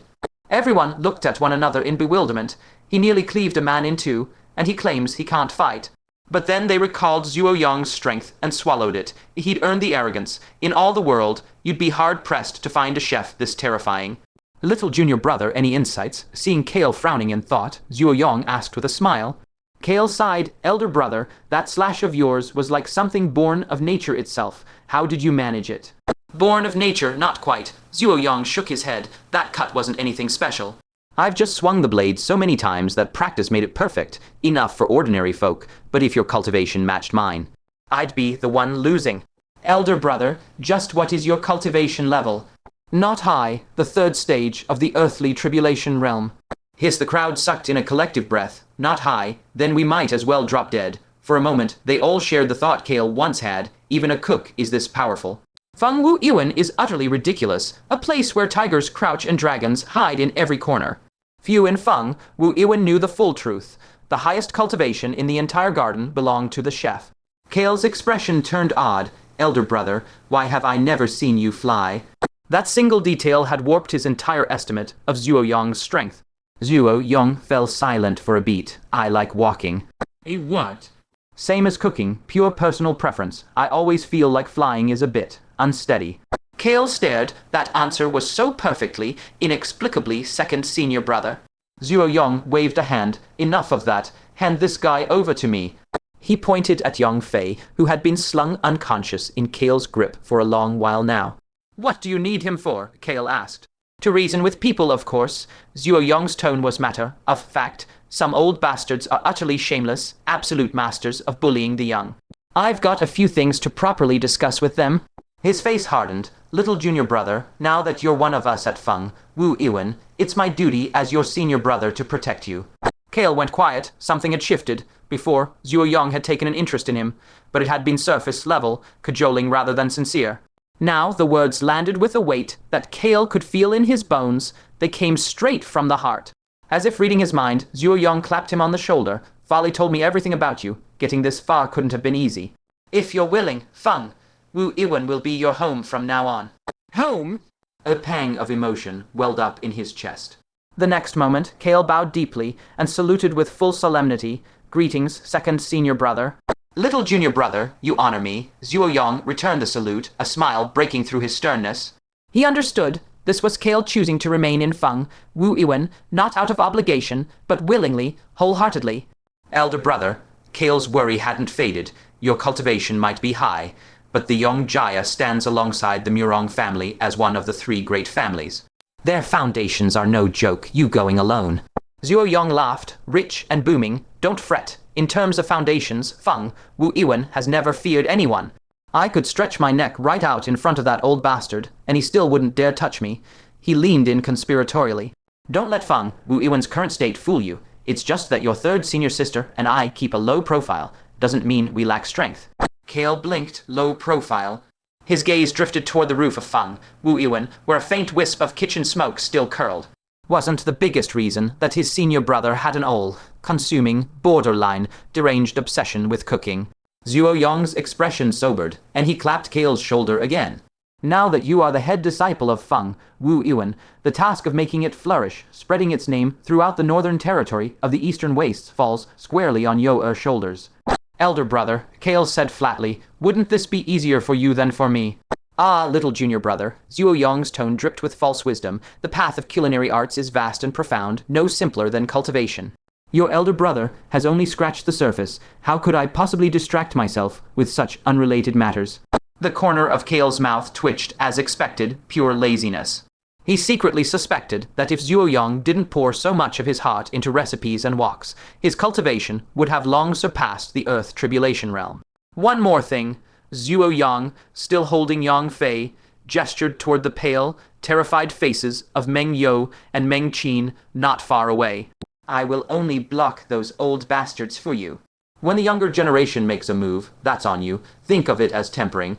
Everyone looked at one another in bewilderment. He nearly cleaved a man in two, and he claims he can't fight. But then they recalled Zhuo Yong's strength and swallowed it. He'd earned the arrogance. In all the world, you'd be hard-pressed to find a chef this terrifying. Little junior brother, any insights? Seeing Kael frowning in thought, Zhuo Yong asked with a smile. Kael sighed. Elder brother, that slash of yours was like something born of nature itself. How did you manage it? Born of nature, not quite. Zhuo Yong shook his head. That cut wasn't anything special. I've just swung the blade so many times that practice made it perfect. Enough for ordinary folk, but if your cultivation matched mine, I'd be the one losing. Elder brother, just what is your cultivation level? Not high, the third stage of the earthly tribulation realm. Hiss, the crowd sucked in a collective breath. Not high, then we might as well drop dead. For a moment, they all shared the thought Kael once had. Even a cook is this powerful. Feng Wu Yuan is utterly ridiculous, a place where tigers crouch and dragons hide in every corner. Few in Feng Wu Yuan knew the full truth. The highest cultivation in the entire garden belonged to the chef. Kael's expression turned odd. Elder brother, why have I never seen you fly? That single detail had warped his entire estimate of Zhuo Yong's strength. Zhuo Yong fell silent for a beat. I like walking. A what? Same as cooking, pure personal preference. I always feel like flying is a bit unsteady. Kael stared. That answer was so perfectly, inexplicably second senior brother. Zhuo Yong waved a hand. Enough of that. Hand this guy over to me. He pointed at Yong Fei, who had been slung unconscious in Kael's grip for a long while now. What do you need him for? Kael asked. To reason with people, of course. Zhuo Yong's tone was matter of fact. Some old bastards are utterly shameless, absolute masters of bullying the young. I've got a few things to properly discuss with them. His face hardened. Little junior brother, now that you're one of us at Feng Wu Yuan, it's my duty as your senior brother to protect you. Kael went quiet. Something had shifted. Before, Zhuo Yong had taken an interest in him, but it had been surface level, cajoling rather than sincere. Now the words landed with a weight that Kael could feel in his bones. They came straight from the heart. As if reading his mind, Zhuo Yong clapped him on the shoulder. Folly told me everything about you. Getting this far couldn't have been easy. If you're willing, Feng Wu Yuan will be your home from now on. Home? A pang of emotion welled up in his chest. The next moment, Kael bowed deeply and saluted with full solemnity. Greetings, second senior brother. Little junior brother, you honor me. Zhuo Yong returned the salute, a smile breaking through his sternness. He understood. This was Kael choosing to remain in Feng Wu Yuan, not out of obligation, but willingly, wholeheartedly. Elder brother, Kael's worry hadn't faded. Your cultivation might be high, but the young Jaya stands alongside the Murong family as one of the three great families. Their foundations are no joke, you going alone. Zhuo Yong laughed, rich and booming. Don't fret. In terms of foundations, Feng, Wu Iwen has never feared anyone. I could stretch my neck right out in front of that old bastard, and he still wouldn't dare touch me. He leaned in conspiratorially. Don't let Feng, Wu Iwen's current state fool you. It's just that your third senior sister and I keep a low profile. Doesn't mean we lack strength. Kael blinked, low profile. His gaze drifted toward the roof of Feng, Wu Iwen, where a faint wisp of kitchen smoke still curled. Wasn't the biggest reason that his senior brother had an all-consuming, borderline, deranged obsession with cooking. Zhuo Yong's expression sobered, and he clapped Kael's shoulder again. Now that you are the head disciple of Feng, Wu Iwen, the task of making it flourish, spreading its name throughout the northern territory of the eastern wastes falls squarely on Yo-Er's shoulders. Elder brother, Kael said flatly, wouldn't this be easier for you than for me? Ah, little junior brother, Zhuo Yong's tone dripped with false wisdom. The path of culinary arts is vast and profound, no simpler than cultivation. Your elder brother has only scratched the surface. How could I possibly distract myself with such unrelated matters? The corner of Kael's mouth twitched as expected, pure laziness. He secretly suspected that if Zhuo Yong didn't pour so much of his heart into recipes and walks, his cultivation would have long surpassed the Earth Tribulation realm. One more thing. Zhuo Yong, still holding Yang Fei, gestured toward the pale, terrified faces of Meng Yo and Meng Qin not far away. I will only block those old bastards for you. When the younger generation makes a move, that's on you. Think of it as tempering.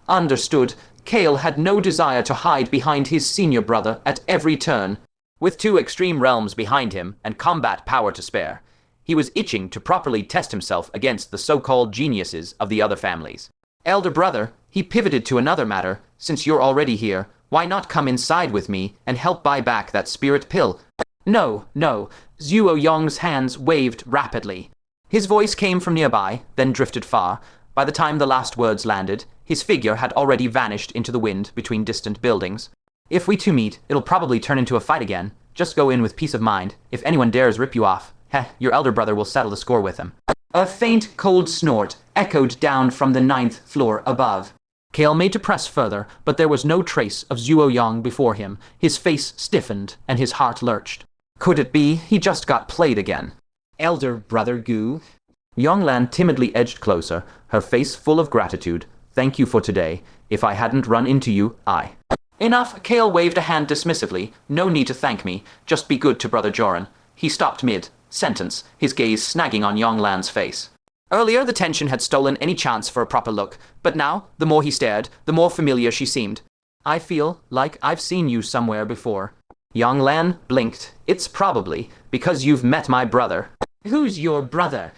Understood. Kael had no desire to hide behind his senior brother at every turn. With two extreme realms behind him and combat power to spare, he was itching to properly test himself against the so-called geniuses of the other families. Elder brother, he pivoted to another matter. Since you're already here, why not come inside with me and help buy back that spirit pill? No. Zhuo Yong's hands waved rapidly. His voice came from nearby, then drifted far. By the time the last words landed, his figure had already vanished into the wind between distant buildings. If we two meet, it'll probably turn into a fight again. Just go in with peace of mind. If anyone dares rip you off, your elder brother will settle the score with him. A faint, cold snort echoed down from the 9th floor above. Kael made to press further, but there was no trace of Zhuo Yong before him. His face stiffened, and his heart lurched. Could it be he just got played again? Elder brother Gu. Yonglan timidly edged closer, her face full of gratitude. Thank you for today. If I hadn't run into you, Enough, Kael waved a hand dismissively. No need to thank me. Just be good to Brother Joran. He stopped mid-sentence, his gaze snagging on Yonglan's face. Earlier, the tension had stolen any chance for a proper look, but now, the more he stared, the more familiar she seemed. I feel like I've seen you somewhere before. Yonglan blinked. It's probably because you've met my brother. Who's your brother?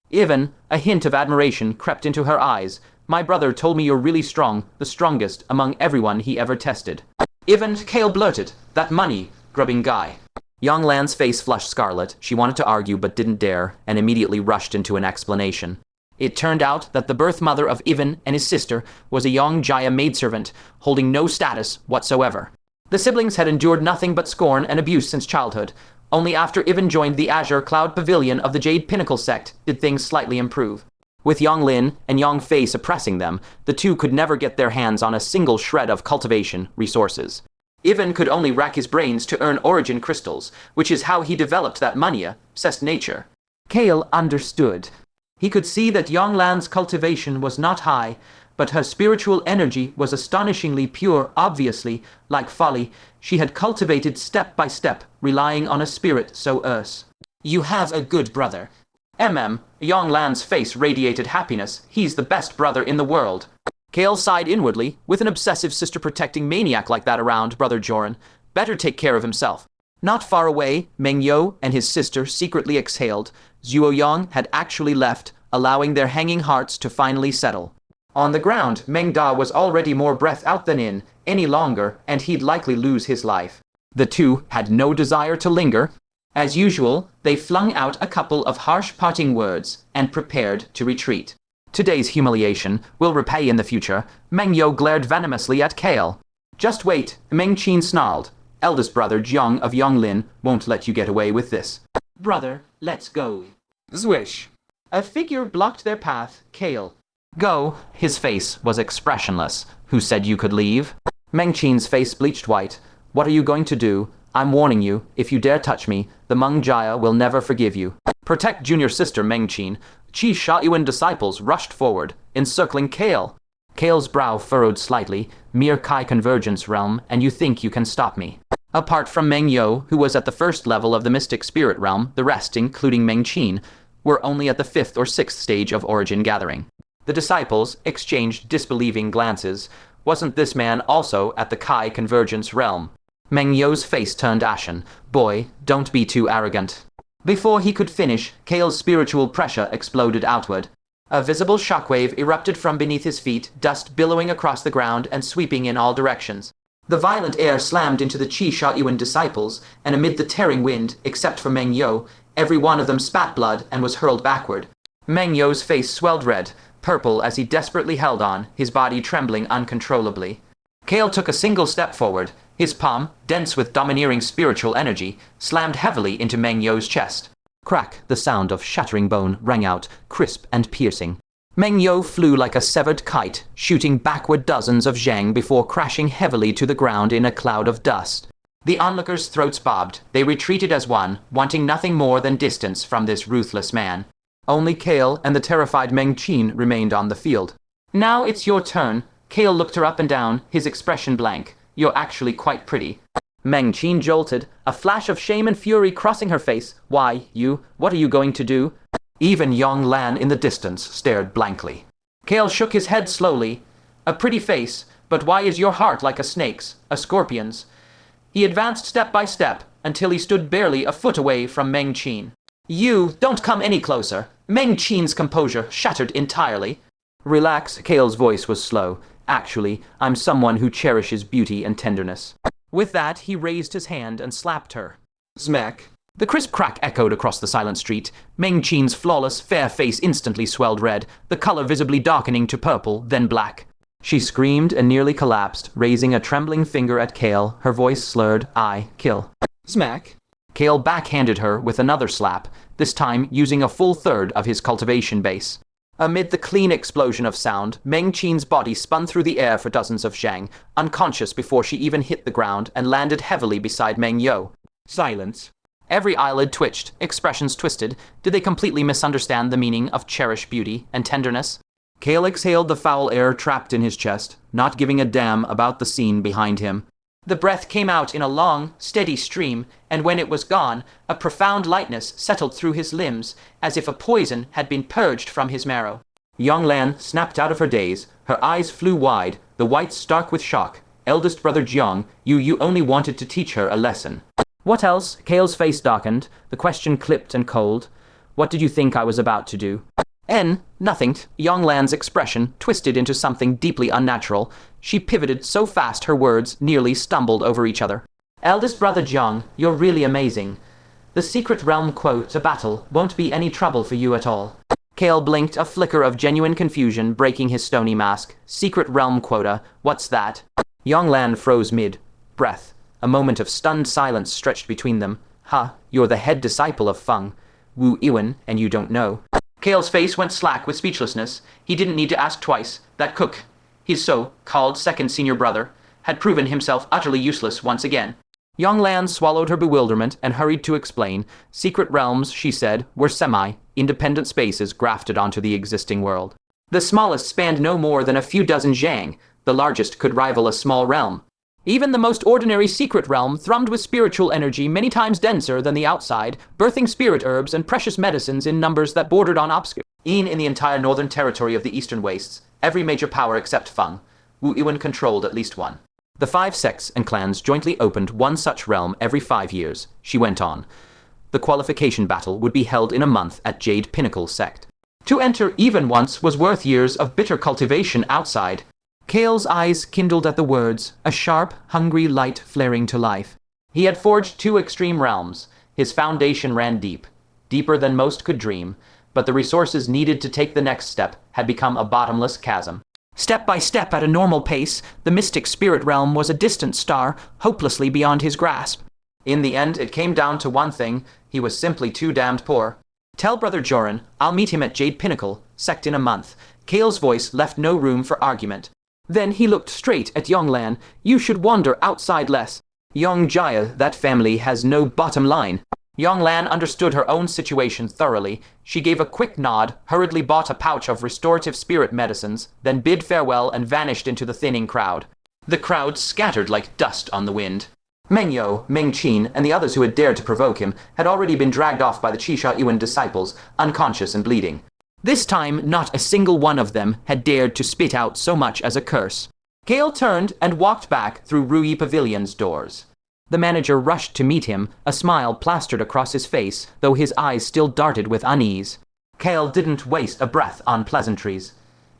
Even a hint of admiration crept into her eyes. My brother told me you're really strong, the strongest among everyone he ever tested. Even Kael blurted, that money-grubbing guy. Yonglan's face flushed scarlet. She wanted to argue but didn't dare, and immediately rushed into an explanation. It turned out that the birth mother of Ivan and his sister was a young Jaya maidservant, holding no status whatsoever. The siblings had endured nothing but scorn and abuse since childhood. Only after Ivan joined the Azure Cloud Pavilion of the Jade Pinnacle sect did things slightly improve. With Yonglin and Yongfei suppressing them, the two could never get their hands on a single shred of cultivation resources. Ivan could only rack his brains to earn origin crystals, which is how he developed that mania-obsessed nature. Kael understood. He could see that Yonglan's cultivation was not high, but her spiritual energy was astonishingly pure. Obviously, like folly, she had cultivated step by step, relying on a spirit so earth. You have a good brother. Yonglan's face radiated happiness. He's the best brother in the world. Kael sighed inwardly. With an obsessive sister-protecting maniac like that around, Brother Joran, better take care of himself. Not far away, Meng Yo and his sister secretly exhaled. Zhuo Yong had actually left, allowing their hanging hearts to finally settle. On the ground, Meng Da was already more breath out than in, any longer, and he'd likely lose his life. The two had no desire to linger. As usual, they flung out a couple of harsh parting words and prepared to retreat. Today's humiliation will repay in the future. Meng Yo glared venomously at Kael. Just wait, Meng Qin snarled. Eldest brother Jiang of Yonglin won't let you get away with this. Brother, let's go. Zwish. A figure blocked their path. Kael. Go. His face was expressionless. Who said you could leave? Meng Qin's face bleached white. What are you going to do? I'm warning you, if you dare touch me, the Meng Jaya will never forgive you. Protect junior sister Meng Qin. Qi Shaoyuan disciples rushed forward, encircling Kael. Kael's brow furrowed slightly. Mere Kai convergence realm, and you think you can stop me. Apart from Meng Yo, who was at the first level of the mystic spirit realm, the rest, including Meng Qin, were only at the 5th or 6th stage of origin gathering. The disciples exchanged disbelieving glances. Wasn't this man also at the Kai convergence realm? Meng Yo's face turned ashen. Boy, don't be too arrogant. Before he could finish, Kael's spiritual pressure exploded outward. A visible shockwave erupted from beneath his feet, dust billowing across the ground and sweeping in all directions. The violent air slammed into the Qi Shaoyuan disciples, and amid the tearing wind, except for Meng Yo, every one of them spat blood and was hurled backward. Meng Yo's face swelled red, purple as he desperately held on, his body trembling uncontrollably. Kael took a single step forward. His palm, dense with domineering spiritual energy, slammed heavily into Meng Yo's chest. Crack, the sound of shattering bone rang out, crisp and piercing. Meng Yo flew like a severed kite, shooting backward dozens of zhang before crashing heavily to the ground in a cloud of dust. The onlookers' throats bobbed. They retreated as one, wanting nothing more than distance from this ruthless man. Only Kael and the terrified Meng Qin remained on the field. Now it's your turn. Kael looked her up and down, his expression blank. You're actually quite pretty. Meng Qin jolted, a flash of shame and fury crossing her face. Why, what are you going to do? Even Yong Lan in the distance stared blankly. Kael shook his head slowly. A pretty face, but why is your heart like a snake's, a scorpion's? He advanced step by step, until he stood barely a foot away from Meng Qin. You, don't come any closer. Meng Qin's composure shattered entirely. Relax, Kael's voice was slow. Actually, I'm someone who cherishes beauty and tenderness. With that, he raised his hand and slapped her. Smack. The crisp crack echoed across the silent street. Meng Qin's flawless, fair face instantly swelled red, the color visibly darkening to purple, then black. She screamed and nearly collapsed, raising a trembling finger at Kael, her voice slurred. I kill. Smack. Kael backhanded her with another slap, this time using a full third of his cultivation base. Amid the clean explosion of sound, Meng Qin's body spun through the air for dozens of zhang, unconscious before she even hit the ground, and landed heavily beside Meng Yo. Silence. Every eyelid twitched, expressions twisted. Did they completely misunderstand the meaning of cherished beauty and tenderness? Kael exhaled the foul air trapped in his chest, not giving a damn about the scene behind him. The breath came out in a long, steady stream, and when it was gone, a profound lightness settled through his limbs, as if a poison had been purged from his marrow. Yong Lan snapped out of her daze. Her eyes flew wide, the whites stark with shock. Eldest brother Jiang, you only wanted to teach her a lesson. What else? Kael's face darkened, the question clipped and cold. What did you think I was about to do? Nothing. Yong Lan's expression twisted into something deeply unnatural. She pivoted so fast her words nearly stumbled over each other. Eldest brother Jiang, you're really amazing. The secret realm quote, a battle, won't be any trouble for you at all. Kael blinked, a flicker of genuine confusion breaking his stony mask. Secret realm quota, what's that? Yong Lan froze mid-breath. A moment of stunned silence stretched between them. You're the head disciple of Feng, Wu Iwen, and you don't know. Kael's face went slack with speechlessness. He didn't need to ask twice. That cook, his so-called second senior brother, had proven himself utterly useless once again. Yong Lan swallowed her bewilderment and hurried to explain. Secret realms, she said, were semi-independent spaces grafted onto the existing world. The smallest spanned no more than a few dozen zhang. The largest could rival a small realm. Even the most ordinary secret realm thrummed with spiritual energy many times denser than the outside, birthing spirit herbs and precious medicines in numbers that bordered on obscure. In the entire northern territory of the eastern wastes, every major power except Feng, Wu Iwen controlled at least one. The 5 sects and clans jointly opened one such realm every 5 years, she went on. The qualification battle would be held in a month at Jade Pinnacle sect. To enter even once was worth years of bitter cultivation outside. Kael's eyes kindled at the words, a sharp, hungry light flaring to life. He had forged 2 extreme realms. His foundation ran deep, deeper than most could dream, but the resources needed to take the next step had become a bottomless chasm. Step by step at a normal pace, the mystic spirit realm was a distant star, hopelessly beyond his grasp. In the end, it came down to one thing: he was simply too damned poor. Tell Brother Joran I'll meet him at Jade Pinnacle, sect in a month. Kael's voice left no room for argument. Then he looked straight at Yonglan. You should wander outside less. Yong Jaya, that family has no bottom line. Yonglan understood her own situation thoroughly. She gave a quick nod, hurriedly bought a pouch of restorative spirit medicines, then bid farewell and vanished into the thinning crowd. The crowd scattered like dust on the wind. Meng Yo, Meng Qin, and the others who had dared to provoke him had already been dragged off by the Chisha Yuan disciples, unconscious and bleeding. This time, not a single one of them had dared to spit out so much as a curse. Kael turned and walked back through Rui Pavilion's doors. The manager rushed to meet him, a smile plastered across his face, though his eyes still darted with unease. Kael didn't waste a breath on pleasantries.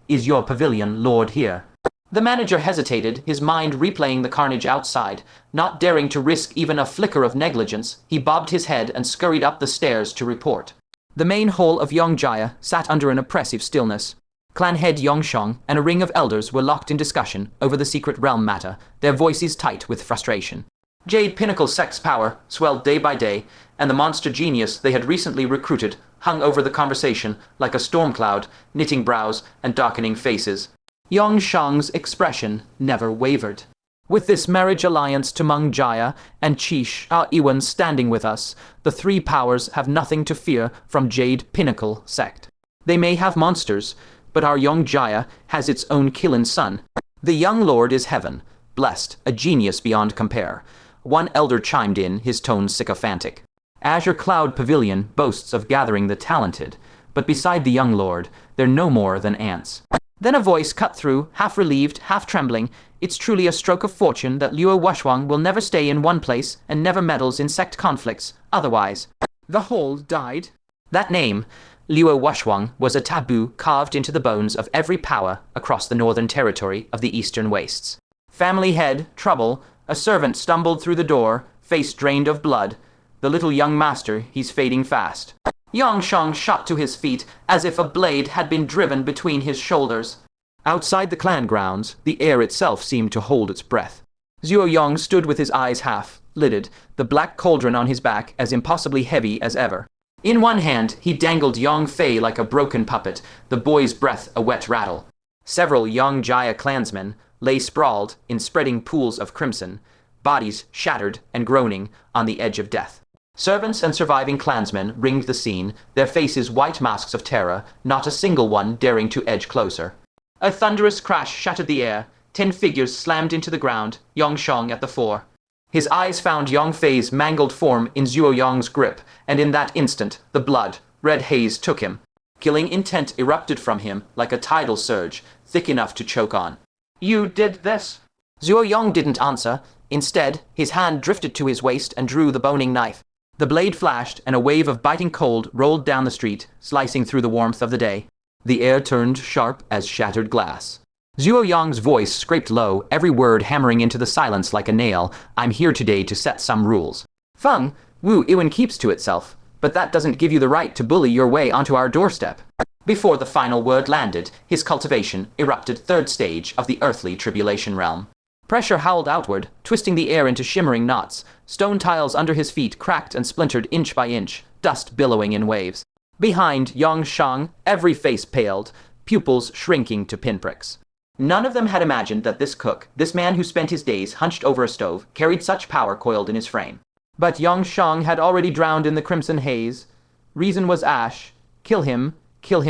Is your pavilion lord here? The manager hesitated, his mind replaying the carnage outside. Not daring to risk even a flicker of negligence, he bobbed his head and scurried up the stairs to report. The main hall of Yongjaya sat under an oppressive stillness. Clan head Yongshong and a ring of elders were locked in discussion over the secret realm matter, their voices tight with frustration. Jade Pinnacle sect's power swelled day by day, and the monster genius they had recently recruited hung over the conversation like a storm cloud, knitting brows and darkening faces. Yongshang's expression never wavered. With this marriage alliance to Meng Jaya and Chish Iwan standing with us, the three powers have nothing to fear from Jade Pinnacle sect. They may have monsters, but our Yongjaya has its own Kilin son. The young lord is heaven, blessed, a genius beyond compare. One elder chimed in, his tone sycophantic. Azure Cloud Pavilion boasts of gathering the talented, but beside the young lord, they're no more than ants. Then a voice cut through, half relieved, half trembling. It's truly a stroke of fortune that Luo Wushwang will never stay in one place and never meddles in sect conflicts, otherwise. The whole died. That name, Luo Wushwang, was a taboo carved into the bones of every power across the northern territory of the eastern wastes. Family head, trouble, a servant stumbled through the door, face drained of blood. The little young master, he's fading fast. Yongshang shot to his feet as if a blade had been driven between his shoulders. Outside the clan grounds, the air itself seemed to hold its breath. Zhuo Yong stood with his eyes half-lidded, the black cauldron on his back as impossibly heavy as ever. In one hand, he dangled Yong Fei like a broken puppet, the boy's breath a wet rattle. Several Yongjaya clansmen lay sprawled in spreading pools of crimson, bodies shattered and groaning on the edge of death. Servants and surviving clansmen ringed the scene, their faces white masks of terror, not a single one daring to edge closer. A thunderous crash shattered the air, 10 figures slammed into the ground, Yongshang at the fore. His eyes found Yong Fei's mangled form in Zhuo Yong's grip, and in that instant, the blood, red haze took him. Killing intent erupted from him like a tidal surge, thick enough to choke on. You did this? Zhuo Yong didn't answer. Instead, his hand drifted to his waist and drew the boning knife. The blade flashed, and a wave of biting cold rolled down the street, slicing through the warmth of the day. The air turned sharp as shattered glass. Zhuo Yong's voice scraped low, every word hammering into the silence like a nail. I'm here today to set some rules. Feng, Wu Iwan keeps to itself, but that doesn't give you the right to bully your way onto our doorstep. Before the final word landed, his cultivation erupted third stage of the earthly tribulation realm. Pressure howled outward, twisting the air into shimmering knots. Stone tiles under his feet cracked and splintered inch by inch, dust billowing in waves. Behind Yongshang, every face paled, pupils shrinking to pinpricks. None of them had imagined that this cook, this man who spent his days hunched over a stove, carried such power coiled in his frame. But Yongshang had already drowned in the crimson haze. Reason was ash. Kill him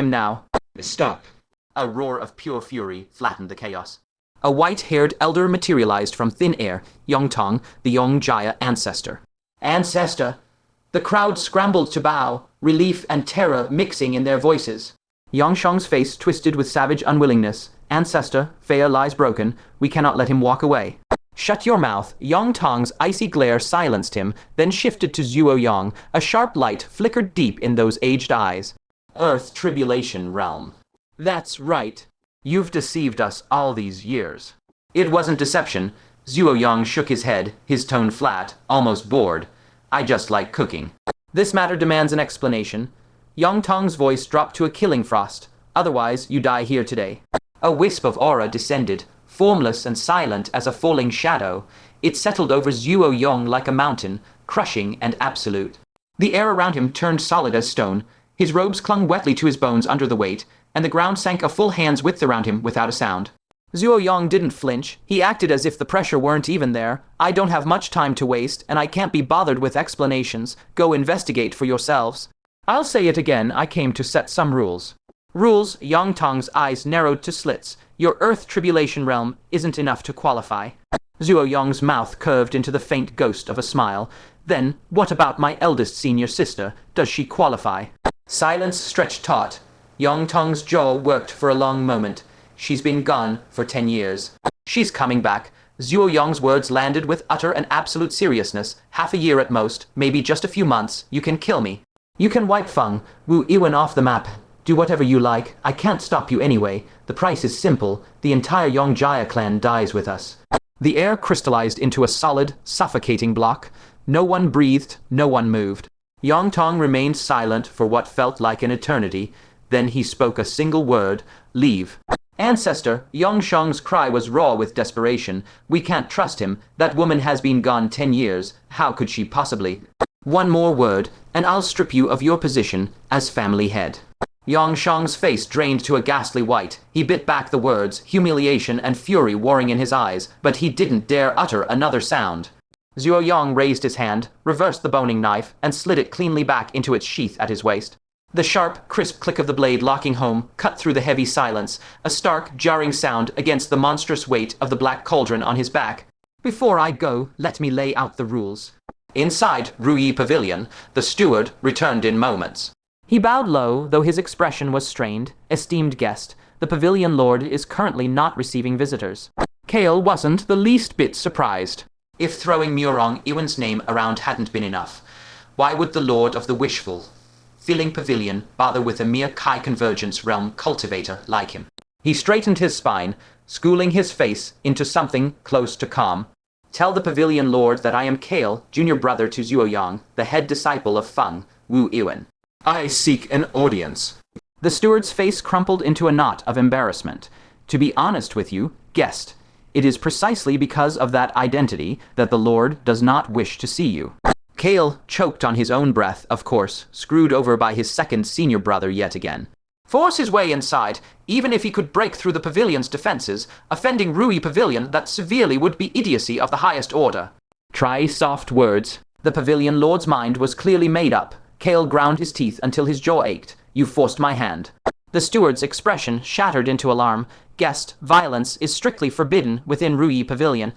now. Stop. A roar of pure fury flattened the chaos. A white-haired elder materialized from thin air, Yongtong, the Yongjaya ancestor. Ancestor! The crowd scrambled to bow, relief and terror mixing in their voices. Yongshang's face twisted with savage unwillingness. Ancestor, Fea lies broken. We cannot let him walk away. Shut your mouth. Yongtong's icy glare silenced him, then shifted to Zhuo Yong. A sharp light flickered deep in those aged eyes. Earth tribulation realm. That's right. You've deceived us all these years. It wasn't deception. Zhuo Yong shook his head, his tone flat, almost bored. I just like cooking. This matter demands an explanation. Yongtong's voice dropped to a killing frost. Otherwise, you die here today. A wisp of aura descended, formless and silent as a falling shadow. It settled over Zhuo Yong like a mountain, crushing and absolute. The air around him turned solid as stone. His robes clung wetly to his bones under the weight, and the ground sank a full hand's width around him without a sound. Zhuo Yong didn't flinch. He acted as if the pressure weren't even there. I don't have much time to waste, and I can't be bothered with explanations. Go investigate for yourselves. I'll say it again, I came to set some rules. Rules. Yang Tong's eyes narrowed to slits. Your Earth Tribulation realm isn't enough to qualify. Zhuo Yong's mouth curved into the faint ghost of a smile. Then, what about my eldest senior sister? Does she qualify? Silence stretched taut. Yang Tong's jaw worked for a long moment. She's been gone for 10 years. She's coming back. Zhuo Yong's words landed with utter and absolute seriousness. Half a year at most, maybe just a few months. You can kill me. You can wipe Feng, Wu Iwan off the map. Do whatever you like. I can't stop you anyway. The price is simple. The entire Yongjaya clan dies with us. The air crystallized into a solid, suffocating block. No one breathed, no one moved. Yang Tong remained silent for what felt like an eternity. Then he spoke a single word, leave. Ancestor, Yang Shang's cry was raw with desperation. We can't trust him. That woman has been gone 10 years. How could she possibly? One more word, and I'll strip you of your position as family head. Yang Shang's face drained to a ghastly white. He bit back the words, humiliation and fury warring in his eyes, but he didn't dare utter another sound. Zhuo Yong raised his hand, reversed the boning knife, and slid it cleanly back into its sheath at his waist. The sharp, crisp click of the blade locking home cut through the heavy silence, a stark, jarring sound against the monstrous weight of the black cauldron on his back. Before I go, let me lay out the rules. Inside Ruyi Pavilion, the steward returned in moments. He bowed low, though his expression was strained. Esteemed guest, the pavilion lord is currently not receiving visitors. Kael wasn't the least bit surprised. If throwing Murong Iwan's name around hadn't been enough, why would the lord of the wishful, filling pavilion bother with a mere Kai Convergence realm cultivator like him? He straightened his spine, schooling his face into something close to calm. Tell the pavilion lord that I am Kael, junior brother to Zhuo Yang, the head disciple of Feng, Wu Iwan. I seek an audience. The steward's face crumpled into a knot of embarrassment. To be honest with you, guest, it is precisely because of that identity that the Lord does not wish to see you. Kael choked on his own breath, of course, screwed over by his second senior brother yet again. Force his way inside, even if he could break through the pavilion's defenses, offending Ruyi Pavilion that severely would be idiocy of the highest order. Try soft words. The pavilion lord's mind was clearly made up. Kael ground his teeth until his jaw ached. You forced my hand. The steward's expression shattered into alarm. Guest, violence is strictly forbidden within Ruyi Pavilion.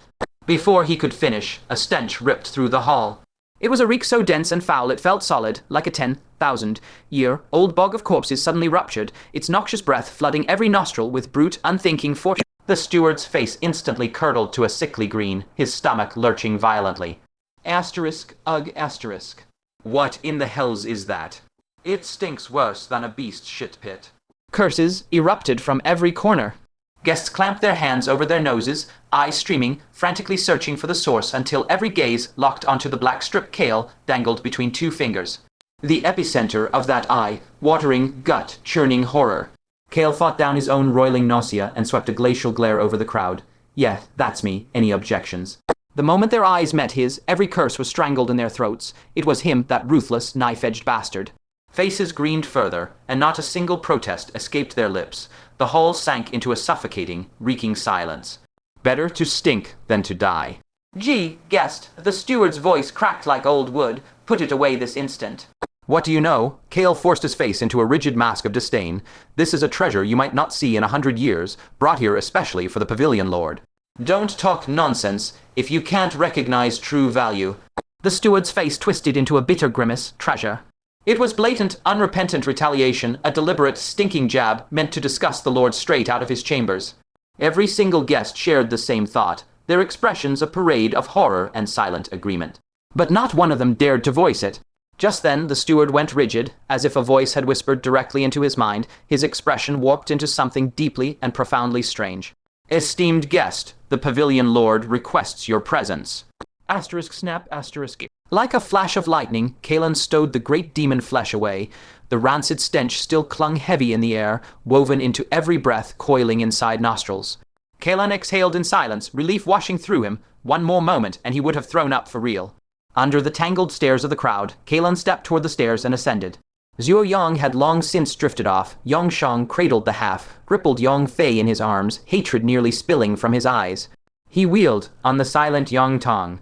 Before he could finish, a stench ripped through the hall. It was a reek so dense and foul it felt solid, like a 10,000-year-old bog of corpses suddenly ruptured, its noxious breath flooding every nostril with brute, unthinking fortune. The steward's face instantly curdled to a sickly green, his stomach lurching violently. Asterisk, ugh, asterisk. What in the hells is that? It stinks worse than a beast shit pit. Curses erupted from every corner. Guests clamped their hands over their noses, eyes streaming, frantically searching for the source until every gaze locked onto the black strip Kael dangled between two fingers. The epicenter of that eye-watering, gut-churning horror. Kael fought down his own roiling nausea and swept a glacial glare over the crowd. Yeah, that's me. Any objections? The moment their eyes met his, every curse was strangled in their throats. It was him, that ruthless, knife-edged bastard. Faces greened further, and not a single protest escaped their lips. The hall sank into a suffocating, reeking silence. Better to stink than to die. Gee, guest, the steward's voice cracked like old wood. Put it away this instant. What do you know? Kael forced his face into a rigid mask of disdain. This is a treasure you might not see in 100 years, brought here especially for the pavilion lord. Don't talk nonsense if you can't recognize true value. The steward's face twisted into a bitter grimace. Treasure. It was blatant, unrepentant retaliation, a deliberate, stinking jab meant to disgust the lord straight out of his chambers. Every single guest shared the same thought, their expressions a parade of horror and silent agreement. But not one of them dared to voice it. Just then the steward went rigid, as if a voice had whispered directly into his mind, his expression warped into something deeply and profoundly strange. Esteemed guest, the pavilion lord requests your presence. Asterisk snap, asterisk. Like a flash of lightning, Kaelin stowed the great demon flesh away. The rancid stench still clung heavy in the air, woven into every breath coiling inside nostrils. Kaelin exhaled in silence, relief washing through him. One more moment, and he would have thrown up for real. Under the tangled stares of the crowd, Kaelin stepped toward the stairs and ascended. Zhuo Yang had long since drifted off. Yang Shang cradled the half, crippled Yang Fei in his arms, hatred nearly spilling from his eyes. He wheeled on the silent Yang Tong.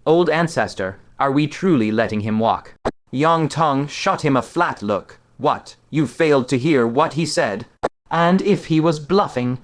Old ancestor, are we truly letting him walk? Yang Tong shot him a flat look. What? You failed to hear what he said? And if he was bluffing?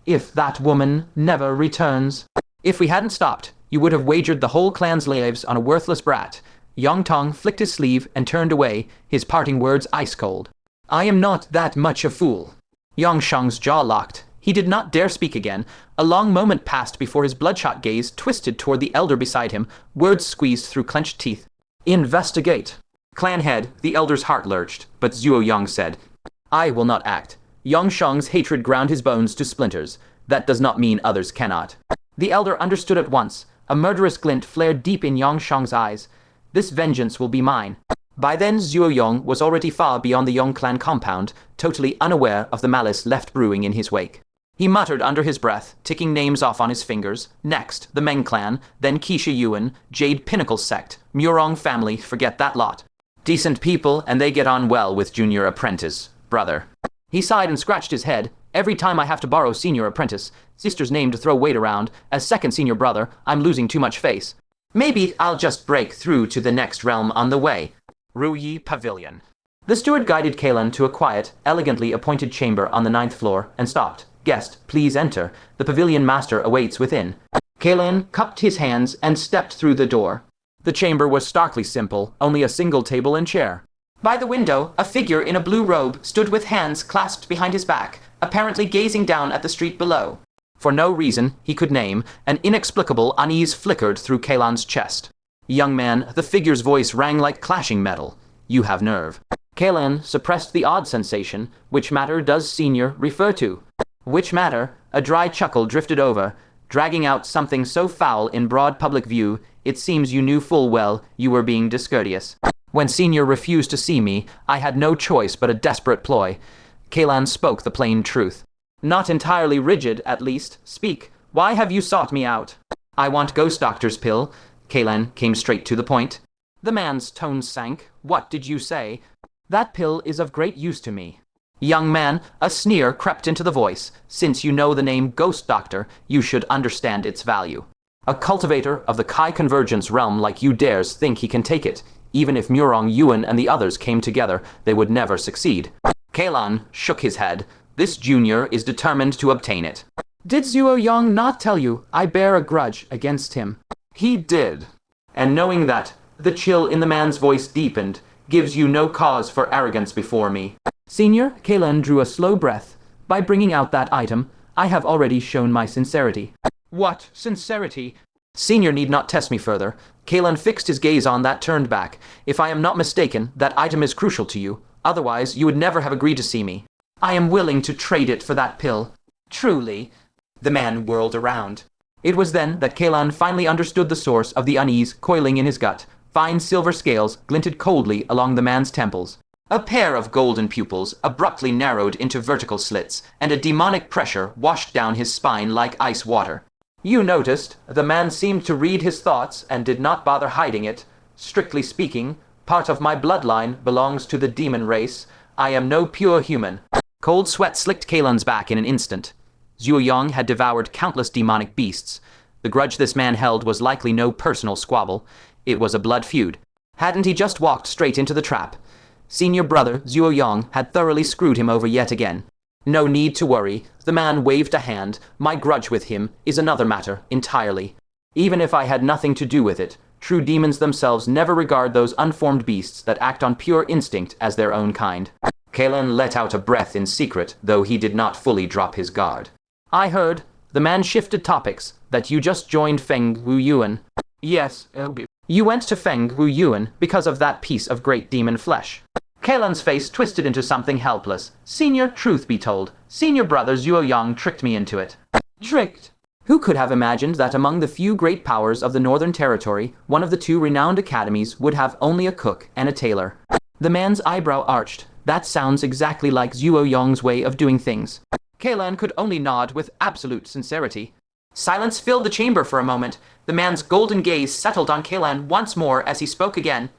If that woman never returns? If we hadn't stopped, you would have wagered the whole clan's lives on a worthless brat. Yang Tong flicked his sleeve and turned away, his parting words ice cold. I am not that much a fool. Yang Shang's jaw locked. He did not dare speak again. A long moment passed before his bloodshot gaze twisted toward the elder beside him, words squeezed through clenched teeth. Investigate. Clan head, the elder's heart lurched, but Zhuo Yang said, I will not act. Yang Shang's hatred ground his bones to splinters. That does not mean others cannot. The elder understood at once. A murderous glint flared deep in Yang Shang's eyes. This vengeance will be mine. By then Zhuo Yang was already far beyond the Yang clan compound, totally unaware of the malice left brewing in his wake. He muttered under his breath, ticking names off on his fingers. Next, the Meng clan, then Keisha Yuan, Jade Pinnacle sect, Murong family, forget that lot. Decent people, and they get on well with junior apprentice, brother. He sighed and scratched his head. Every time I have to borrow senior apprentice, sister's name to throw weight around, as second senior brother, I'm losing too much face. Maybe I'll just break through to the next realm on the way. Ruyi Pavilion. The steward guided Kaelan to a quiet, elegantly appointed chamber on the 9th floor and stopped. Guest, please enter. The pavilion master awaits within. Kaelan cupped his hands and stepped through the door. The chamber was starkly simple, only a single table and chair. By the window, a figure in a blue robe stood with hands clasped behind his back, apparently gazing down at the street below. For no reason he could name, an inexplicable unease flickered through Kaelan's chest. Young man, the figure's voice rang like clashing metal. You have nerve. Kaelan suppressed the odd sensation. Which matter does senior refer to? Which matter? A dry chuckle drifted over, dragging out something so foul in broad public view, it seems you knew full well you were being discourteous. When senior refused to see me, I had no choice but a desperate ploy. Kaelan spoke the plain truth. Not entirely rigid, at least. Speak. Why have you sought me out? I want Ghost Doctor's pill. Kaelan came straight to the point. The man's tone sank. What did you say? That pill is of great use to me. Young man, a sneer crept into the voice. Since you know the name Ghost Doctor, you should understand its value. A cultivator of the Kai Convergence realm like you dares think he can take it. Even if Murong Yuan and the others came together, they would never succeed. Kaelan shook his head. This junior is determined to obtain it. Did Zhuo Yang not tell you I bear a grudge against him? He did. And knowing that, the chill in the man's voice deepened, gives you no cause for arrogance before me. Senior, Kaelan drew a slow breath. By bringing out that item, I have already shown my sincerity. What sincerity? Senior need not test me further. Kaelan fixed his gaze on that turned back. If I am not mistaken, that item is crucial to you. Otherwise, you would never have agreed to see me. I am willing to trade it for that pill. Truly. The man whirled around. It was then that Kaelan finally understood the source of the unease coiling in his gut. Fine silver scales glinted coldly along the man's temples. A pair of golden pupils abruptly narrowed into vertical slits, and a demonic pressure washed down his spine like ice water. You noticed, the man seemed to read his thoughts and did not bother hiding it. Strictly speaking, part of my bloodline belongs to the demon race. I am no pure human. Cold sweat slicked Kaelan's back in an instant. Zhuo Yang had devoured countless demonic beasts. The grudge this man held was likely no personal squabble. It was a blood feud. Hadn't he just walked straight into the trap? Senior brother Zhuo Yang had thoroughly screwed him over yet again. No need to worry. The man waved a hand. My grudge with him is another matter entirely. Even if I had nothing to do with it, true demons themselves never regard those unformed beasts that act on pure instinct as their own kind. Kaelan let out a breath in secret, though he did not fully drop his guard. I heard, the man shifted topics, that you just joined Feng Wu Yuan. Yes, you went to Feng Wu Yuan because of that piece of great demon flesh. Kaelan's face twisted into something helpless. Senior, truth be told, senior brother Zhuo Yang tricked me into it. Tricked? Who could have imagined that among the few great powers of the Northern Territory, one of the two renowned academies would have only a cook and a tailor? The man's eyebrow arched. That sounds exactly like Zhuo Yang's way of doing things. Kaelan could only nod with absolute sincerity. Silence filled the chamber for a moment. The man's golden gaze settled on Kaelan once more as he spoke again.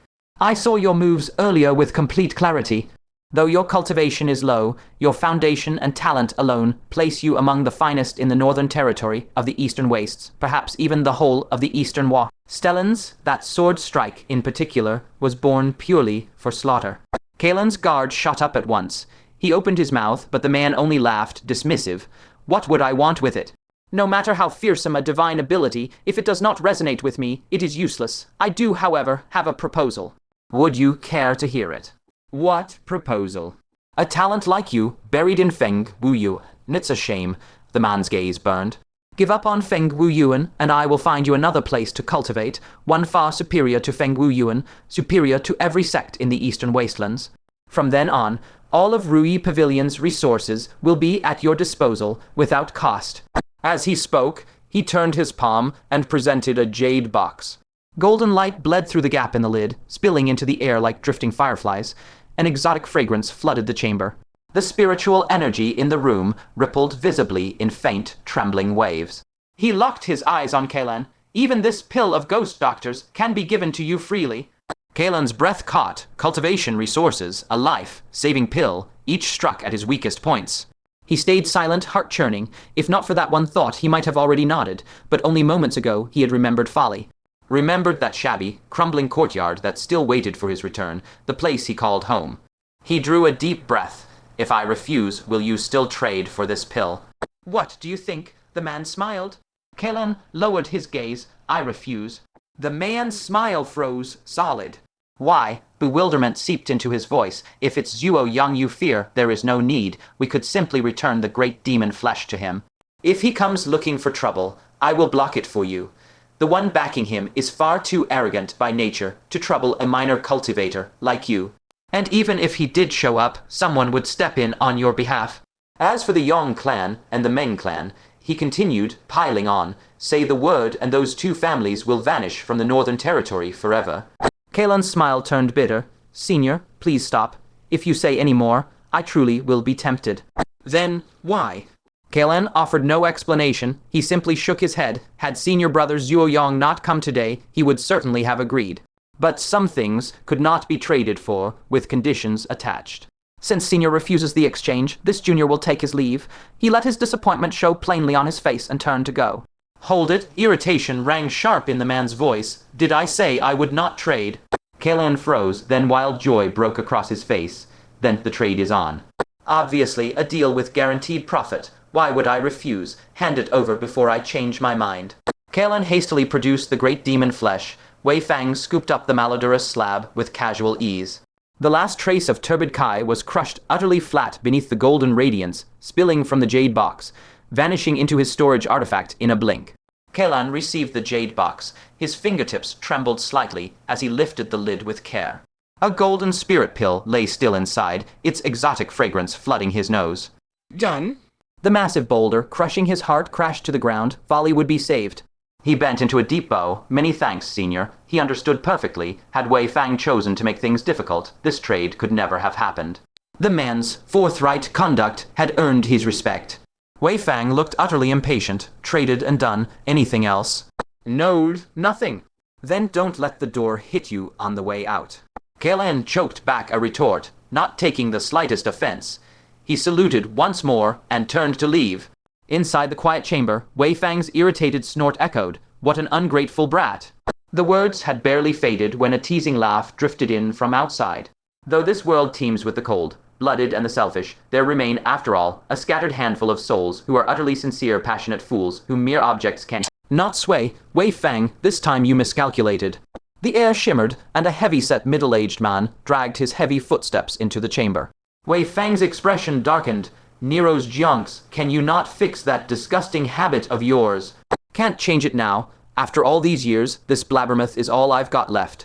I saw your moves earlier with complete clarity. Though your cultivation is low, your foundation and talent alone place you among the finest in the northern territory of the eastern wastes, perhaps even the whole of the eastern wa. Stellan's, that sword strike in particular, was born purely for slaughter. Kaelin's guard shot up at once. He opened his mouth, but the man only laughed, dismissive. What would I want with it? No matter how fearsome a divine ability, if it does not resonate with me, it is useless. I do, however, have a proposal. Would you care to hear it? What proposal? A talent like you, buried in Feng Wuyuan. It's a shame. The man's gaze burned. Give up on Feng Wuyuan, and I will find you another place to cultivate, one far superior to Feng Wuyuan, superior to every sect in the eastern wastelands. From then on, all of Rui Pavilion's resources will be at your disposal without cost. As he spoke, he turned his palm and presented a jade box. Golden light bled through the gap in the lid, spilling into the air like drifting fireflies. An exotic fragrance flooded the chamber. The spiritual energy in the room rippled visibly in faint, trembling waves. He locked his eyes on Kaelan. Even this pill of ghost doctors can be given to you freely. Kaelan's breath caught. Cultivation resources, a life, saving pill, each struck at his weakest points. He stayed silent, heart-churning. If not for that one thought, he might have already nodded, but only moments ago he had remembered folly. Remembered that shabby, crumbling courtyard that still waited for his return, the place he called home. He drew a deep breath. If I refuse, will you still trade for this pill? What do you think? The man smiled. Kaelan lowered his gaze. I refuse. The man's smile froze, solid. Why? Bewilderment seeped into his voice. If it's Zuo Yang you fear, there is no need. We could simply return the great demon flesh to him. If he comes looking for trouble, I will block it for you. The one backing him is far too arrogant by nature to trouble a minor cultivator like you. And even if he did show up, someone would step in on your behalf. As for the Yang clan and the Meng clan, he continued, piling on, say the word and those two families will vanish from the northern territory forever. Kaelan's smile turned bitter. Senior, please stop. If you say any more, I truly will be tempted. Then, why? Kaelan offered no explanation. He simply shook his head. Had senior brother Zuo Yang not come today, he would certainly have agreed. But some things could not be traded for, with conditions attached. Since senior refuses the exchange, this junior will take his leave. He let his disappointment show plainly on his face and turned to go. Hold it. Irritation rang sharp in the man's voice. Did I say I would not trade? Kaelan froze, then wild joy broke across his face. Then the trade is on. Obviously, a deal with guaranteed profit. Why would I refuse? Hand it over before I change my mind. Kaelan hastily produced the great demon flesh. Wei Fang scooped up the malodorous slab with casual ease. The last trace of turbid Kai was crushed utterly flat beneath the golden radiance, spilling from the jade box, vanishing into his storage artifact in a blink. Kaelan received the jade box. His fingertips trembled slightly as he lifted the lid with care. A golden spirit pill lay still inside, its exotic fragrance flooding his nose. Done. The massive boulder, crushing his heart, crashed to the ground. Folly would be saved. He bent into a deep bow. Many thanks, senior. He understood perfectly. Had Wei Fang chosen to make things difficult, this trade could never have happened. The man's forthright conduct had earned his respect. Wei Fang looked utterly impatient. Traded and done. Anything else? No, nothing. Then don't let the door hit you on the way out. Kaelan choked back a retort, not taking the slightest offense. He saluted once more and turned to leave. Inside the quiet chamber, Wei Fang's irritated snort echoed. What an ungrateful brat. The words had barely faded when a teasing laugh drifted in from outside. Though this world teems with the cold-blooded and the selfish, there remain, after all, a scattered handful of souls who are utterly sincere, passionate fools whom mere objects can not sway. Wei Fang, this time you miscalculated. The air shimmered, and a heavy-set middle-aged man dragged his heavy footsteps into the chamber. Wei Fang's expression darkened. Nero's junks, can you not fix that disgusting habit of yours? Can't change it now. After all these years, this blabbermouth is all I've got left.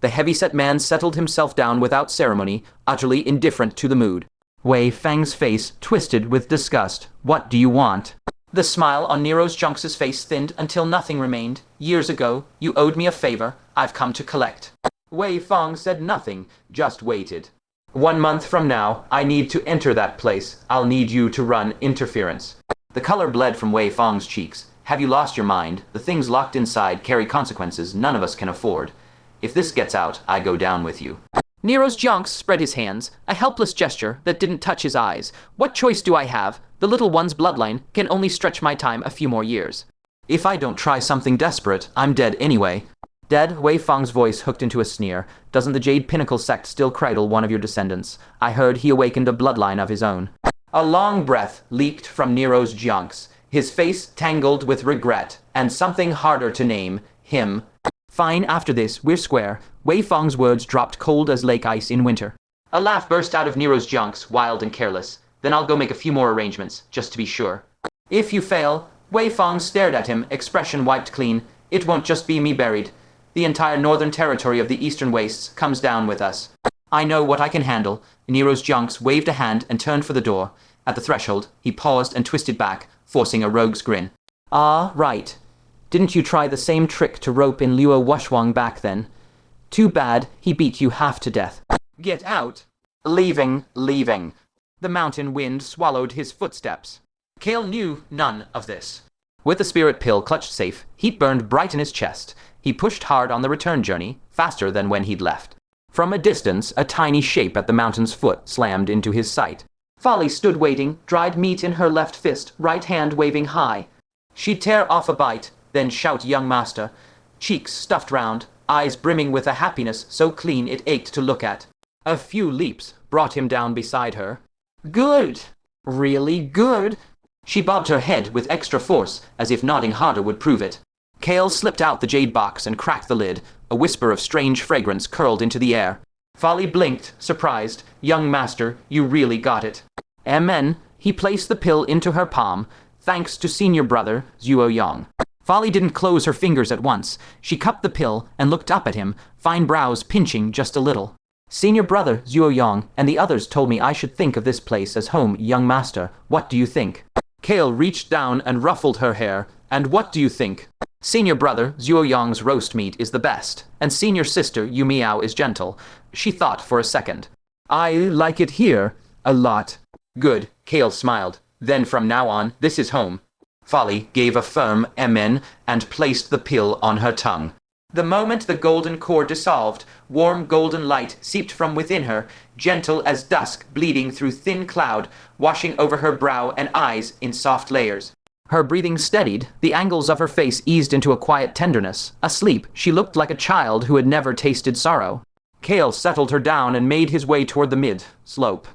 The heavy-set man settled himself down without ceremony, utterly indifferent to the mood. Wei Fang's face twisted with disgust. What do you want? The smile on Nero's junks' face thinned until nothing remained. Years ago, you owed me a favor. I've come to collect. Wei Fang said nothing, just waited. 1 month from now, I need to enter that place. I'll need you to run interference. The color bled from Wei Fang's cheeks. Have you lost your mind? The things locked inside carry consequences none of us can afford. If this gets out, I go down with you. Nero's Jonks spread his hands, a helpless gesture that didn't touch his eyes. What choice do I have? The little one's bloodline can only stretch my time a few more years. If I don't try something desperate, I'm dead anyway. Dead? Wei Fang's voice hooked into a sneer. Doesn't the Jade Pinnacle sect still cradle one of your descendants? I heard he awakened a bloodline of his own. A long breath leaped from Nero's Jonks, his face tangled with regret, and something harder to name, him. Fine, after this, we're square. Wei Fang's words dropped cold as lake ice in winter. A laugh burst out of Nero's Jonks, wild and careless. Then I'll go make a few more arrangements, just to be sure. If you fail, Wei Fang stared at him, expression wiped clean. It won't just be me buried. The entire northern territory of the eastern wastes comes down with us. I know what I can handle. Nero's Jonks waved a hand and turned for the door. At the threshold, he paused and twisted back, forcing a rogue's grin. Ah, right. Didn't you try the same trick to rope in Luo Wushwang back then? Too bad he beat you half to death. Get out. Leaving. The mountain wind swallowed his footsteps. Kael knew none of this. With the spirit pill clutched safe, heat burned bright in his chest. He pushed hard on the return journey, faster than when he'd left. From a distance, a tiny shape at the mountain's foot slammed into his sight. Folly stood waiting, dried meat in her left fist, right hand waving high. She'd tear off a bite, then shout young master, cheeks stuffed round, eyes brimming with a happiness so clean it ached to look at. A few leaps brought him down beside her. Good! Really good! She bobbed her head with extra force, as if nodding harder would prove it. Kael slipped out the jade box and cracked the lid. A whisper of strange fragrance curled into the air. Folly blinked, surprised. Young master, you really got it. Amen. He placed the pill into her palm, thanks to senior brother, Zuo Yang. Folly didn't close her fingers at once. She cupped the pill and looked up at him, fine brows pinching just a little. Senior brother, Zuo Yang, and the others told me I should think of this place as home, young master. What do you think? Kael reached down and ruffled her hair. And what do you think? Senior brother, Zuo Yang's roast meat is the best, and senior sister, Yu Miao, is gentle. She thought for a second. I like it here. A lot. Good, Kael smiled. Then from now on, this is home. Folly gave a firm amen and placed the pill on her tongue. The moment the golden core dissolved, warm golden light seeped from within her, gentle as dusk bleeding through thin cloud, washing over her brow and eyes in soft layers. Her breathing steadied, the angles of her face eased into a quiet tenderness. Asleep, she looked like a child who had never tasted sorrow. Kael settled her down and made his way toward the mid-slope.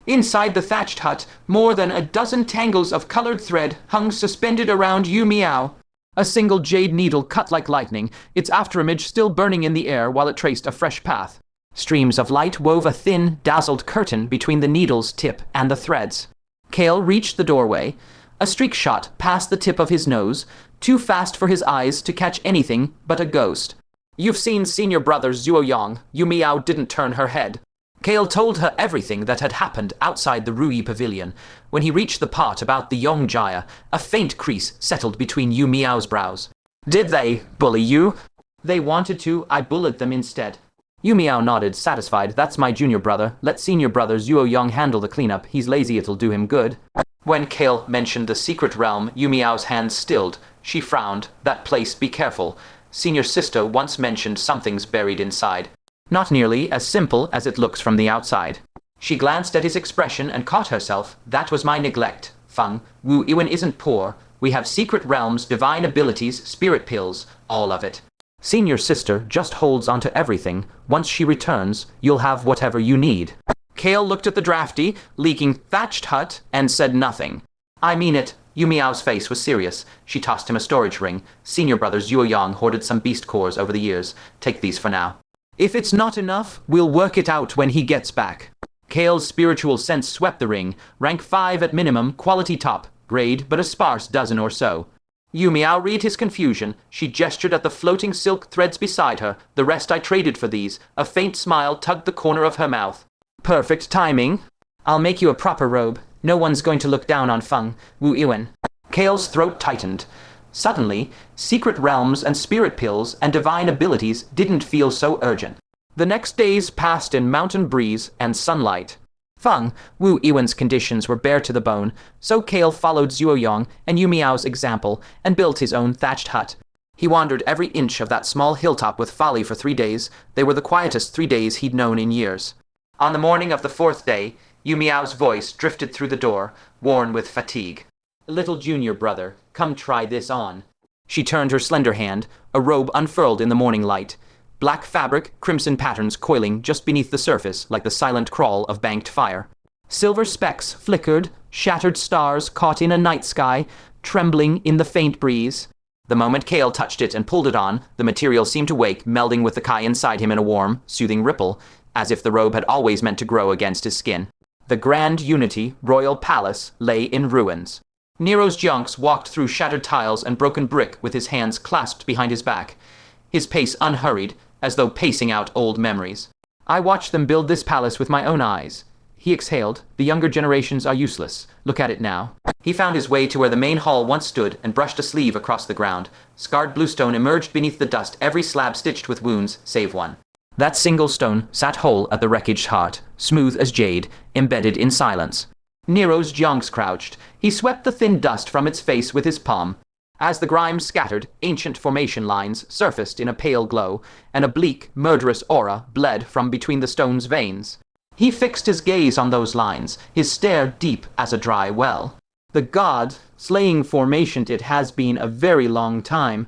Inside the thatched hut, more than a dozen tangles of colored thread hung suspended around Yu Miao. A single jade needle cut like lightning, its afterimage still burning in the air while it traced a fresh path. Streams of light wove a thin, dazzled curtain between the needle's tip and the threads. Kael reached the doorway. A streak shot past the tip of his nose, too fast for his eyes to catch anything but a ghost. You've seen senior brother Zuo Yang. Yu Miao didn't turn her head. Kael told her everything that had happened outside the Rui Pavilion. When he reached the part about the Yongjaya, a faint crease settled between Yu Miao's brows. Did they bully you? They wanted to, I bullied them instead. Yu Miao nodded, satisfied. That's my junior brother. Let senior brother Zuo Yang handle the cleanup. He's lazy, it'll do him good. When Kael mentioned the secret realm, Yu Miao's hands stilled. She frowned. That place, be careful. Senior sister once mentioned something's buried inside. Not nearly as simple as it looks from the outside. She glanced at his expression and caught herself. That was my neglect. Feng, Wu Iwen isn't poor. We have secret realms, divine abilities, spirit pills, all of it. Senior sister just holds onto everything. Once she returns, you'll have whatever you need. Kael looked at the drafty, leaking thatched hut and said nothing. I mean it. Yu Miao's face was serious. She tossed him a storage ring. Senior brother Zuo Yang hoarded some beast cores over the years. Take these for now. If it's not enough, we'll work it out when he gets back. Kael's spiritual sense swept the ring. Rank 5 at minimum, quality top. Grade, but a sparse dozen or so. Yu Miao read his confusion. She gestured at the floating silk threads beside her. The rest I traded for these. A faint smile tugged the corner of her mouth. Perfect timing. I'll make you a proper robe. No one's going to look down on Feng, Wu Iwen. Kael's throat tightened. Suddenly, secret realms and spirit pills and divine abilities didn't feel so urgent. The next days passed in mountain breeze and sunlight. Feng, Wu Iwen's conditions were bare to the bone, so Kael followed Zuo Yang and Yu Miao's example and built his own thatched hut. He wandered every inch of that small hilltop with folly for 3 days. They were the quietest 3 days he'd known in years. On the morning of the 4th day, Yu Miao's voice drifted through the door, worn with fatigue. "Little junior brother, come try this on." She turned her slender hand, a robe unfurled in the morning light. Black fabric, crimson patterns coiling just beneath the surface like the silent crawl of banked fire. Silver specks flickered, shattered stars caught in a night sky, trembling in the faint breeze. The moment Kael touched it and pulled it on, the material seemed to wake, melding with the Kai inside him in a warm, soothing ripple, as if the robe had always meant to grow against his skin. The grand Unity royal palace lay in ruins. Nero's Jonks walked through shattered tiles and broken brick with his hands clasped behind his back, his pace unhurried, as though pacing out old memories. "I watched them build this palace with my own eyes." He exhaled. "The younger generations are useless. Look at it now." He found his way to where the main hall once stood and brushed a sleeve across the ground. Scarred bluestone emerged beneath the dust, every slab stitched with wounds, save one. That single stone sat whole at the wreckaged heart, smooth as jade, embedded in silence. Nero's Jonks crouched. He swept the thin dust from its face with his palm. As the grime scattered, ancient formation lines surfaced in a pale glow, and a bleak, murderous aura bled from between the stone's veins. He fixed his gaze on those lines, his stare deep as a dry well. "The god, slaying formation, it has been a very long time."